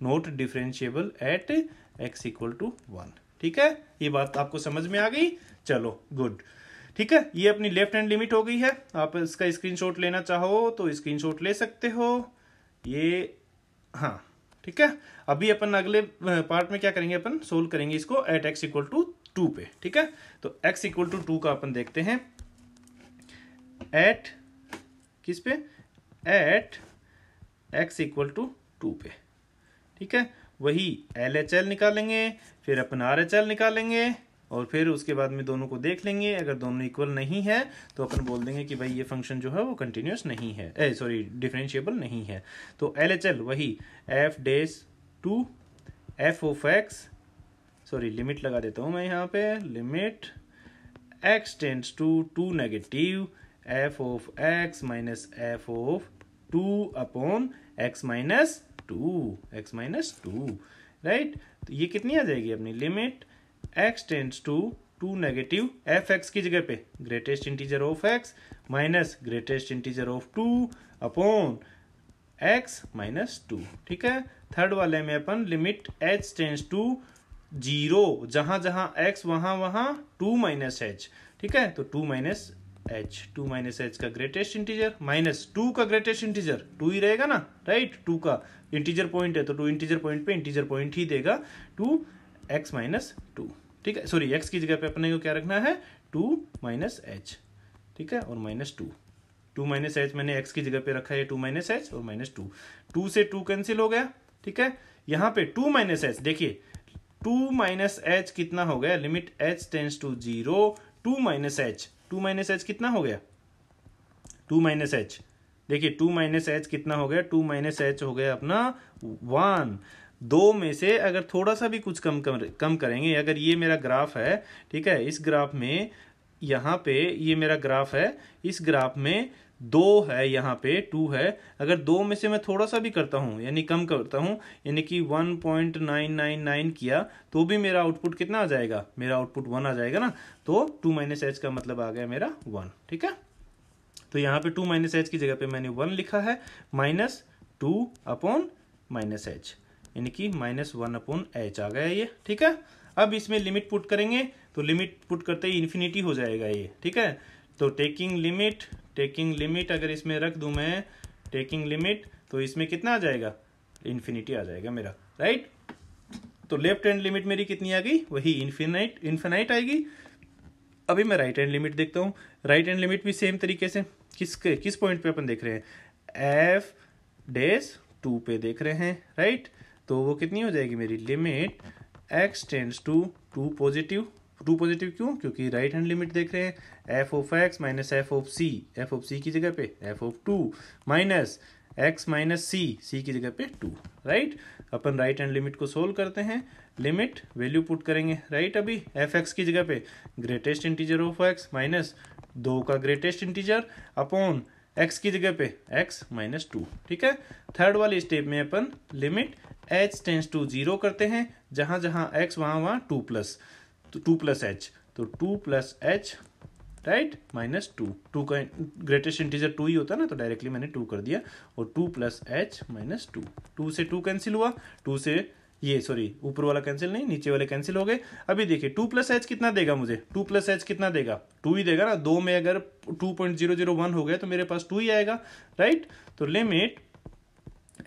not differentiable at x equal to 1, ठीक है। ये बात आपको समझ में आ गई, चलो गुड। ठीक है, ये अपनी लेफ्ट हैंड लिमिट हो गई है। आप इसका स्क्रीनशॉट लेना चाहो तो स्क्रीनशॉट ले सकते हो ये, हाँ ठीक है। अभी अपन अगले पार्ट में क्या करेंगे, अपन सोल्व करेंगे इसको एट x इक्वल टू 2 पे। ठीक है, तो x इक्वल टू 2 का अपन देखते हैं एट किस पे, एट x इक्वल टू 2 पे। ठीक है, वही LHL निकालेंगे, फिर अपन RHL निकालेंगे और फिर उसके बाद में दोनों को देख लेंगे। अगर दोनों इक्वल नहीं है तो अपन बोल देंगे कि भाई ये फंक्शन जो है वो कंटिन्यूस नहीं है, सॉरी डिफरेंशिएबल नहीं है। तो LHL वही f dash to f of x, sorry limit लगा देता हूं मैं यहाँ पे, limit x tends to 2 negative f of x minus f of 2 upon x minus 2, right. तो ये कितनी आ जाएगी अपनी limit x tends to 2 negative f(x) की जगह पे greatest integer of x minus greatest integer of 2 upon x minus 2। ठीक है, थर्ड वाले में अपन लिमिट h टेंड्स टू 0, जहां जहां x वहां 2 माइनस h। ठीक है, तो 2 माइनस h का ग्रेटेस्ट इंटीजर माइनस 2 का ग्रेटेस्ट इंटीजर 2 ही रहेगा ना, राइट। 2 का इंटीजर पॉइंट है तो 2 इंटीजर पॉइंट पे इंटीजर पॉइंट ही देगा 2x माइनस 2। ठीक है, सॉरी x की जगह पे अपने को क्या रखना है 2 माइनस h। ठीक है, और माइनस 2 माइनस h मैंने x की जगह पे रखा है 2 माइनस h और माइनस 2 से 2 कैंसिल हो गया। ठीक है, यहाँ पे 2 माइनस h, देखिए 2 माइनस h कितना हो गया, limit h tends to 0 2 minus h कितना हो गया 2 माइनस h, देखिए 2 माइनस h कितना हो गया, 2 माइनस h हो गया अपना 1। दो में से अगर थोड़ा सा भी कुछ कम करेंगे, अगर ये मेरा ग्राफ है, ठीक है, इस ग्राफ में यहाँ पे ये मेरा ग्राफ है, इस ग्राफ में 2 है, यहाँ पे 2 है, अगर 2 में से मैं थोड़ा सा भी करता हूँ यानी कम करता हूँ यानी कि 1.999 किया तो भी मेरा आउटपुट कितना आ जाएगा, मेरा आउटपुट 1 आ जाएगा ना। तो 2 माइनस h का मतलब आ गया मेरा 1। ठीक है, तो यहाँ पे 2 माइनस h की जगह पे मैंने 1 लिखा है, माइनस 2 अपॉन माइनस h यानी कि माइनस 1 अपॉन h आ गया ये। ठीक है, अब इसमें लिमिट पुट करेंगे तो लिमिट पुट करते ही इन्फिनिटी हो जाएगा ये। ठीक है, तो टेकिंग लिमिट अगर इसमें रख दूं मैं टेकिंग लिमिट तो इसमें कितना आ जाएगा, इन्फिनिटी आ जाएगा मेरा, राइट। तो लेफ्ट हैंड लिमिट मेरी कितनी आ गई, वही इन्फिनाइट आएगी। अभी मैं राइट हैंड लिमिट देखता हूँ। राइट हैंड लिमिट भी सेम तरीके से किस पॉइंट पे अपन देख रहे हैं, f डेज 2 पे देख रहे हैं, राइट। तो वो कितनी हो जाएगी मेरी limit x tends to 2 positive क्यों, क्योंकि राइट हैंड लिमिट देख रहे हैं, f of x minus f of c की जगह पे f of 2 minus x minus c की जगह पे 2, राइट। अपन राइट हैंड लिमिट को सोल्व करते हैं, लिमिट वैल्यू पुट करेंगे, राइट। अभी f(x) की जगह पे greatest integer of x minus 2 का ग्रेटेस्ट इंटीजर अपॉन x की जगह पे x माइनस 2। ठीक है, थर्ड वाली स्टेप में अपन लिमिट h टेंड्स टू 0 करते हैं, जहां जहां x वहां 2 प्लस h, तो 2 प्लस h, राइट, माइनस 2 का ग्रेटेस्ट इंटीजर 2 ही होता है ना, तो डायरेक्टली मैंने 2 कर दिया, और 2 प्लस h माइनस 2 से 2 कैंसिल हुआ, 2 से ये सॉरी ऊपर वाला कैंसिल नहीं, नीचे वाले कैंसिल हो गए। अभी देखिए 2 प्लस h कितना देगा मुझे, 2 प्लस h कितना देगा, 2 ही देगा ना। 2 में अगर 2.001 हो गया तो मेरे पास 2 ही आएगा, राइट। तो लिमिट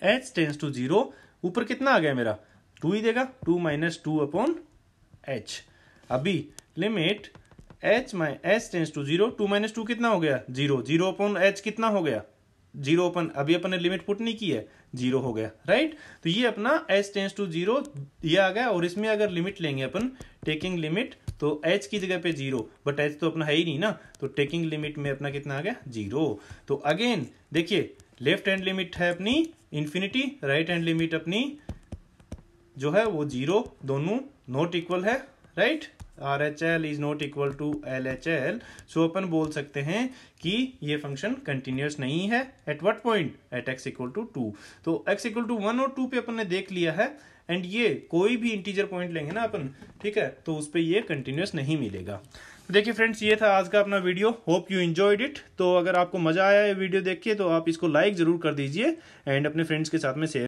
h टेंड्स टू 0, ऊपर कितना आ गया मेरा 2 ही देगा, 2 माइनस 2 अपॉन h। अभी limit h tends to 0, 2 minus 2 कितना हो गया 0 अपॉन h कितना हो गया 0 अपन, अभी अपन ने लिमिट पुट नहीं की है, 0 हो गया, राइट। तो ये अपना h टेंड्स टू 0 ये आ गया। और इसमें अगर लिमिट लेंगे अपन टेकिंग लिमिट तो h की जगह पे 0, बट h तो अपना है ही नहीं ना, तो टेकिंग लिमिट में अपना कितना आ गया 0। तो अगेन देखिए लेफ्ट हैंड लिमिट है अपनी इन्फिनिटी, राइट हैंड लिमिट अपनी जो है वो 0, दोनों नॉट इक्वल है, right. RHL is not equal to LHL, so अपन बोल सकते हैं कि ये फंक्शन कंटिन्यूस नहीं है। At what point, at x equal to 2। तो x इक्वल टू 1 और 2 पे अपन ने देख लिया है, एंड ये कोई भी इंटीजर पॉइंट लेंगे ना अपन, ठीक है, तो उस पे ये कंटिन्यूस नहीं मिलेगा। तो देखिए फ्रेंड्स, ये था आज का अपना video, hope you enjoyed it. तो अगर आपको मजा आया ये वीडियो देख के तो आप इसको लाइक जरूर कर दीजिए एंड अपने फ्रेंड्स के साथ में शेयर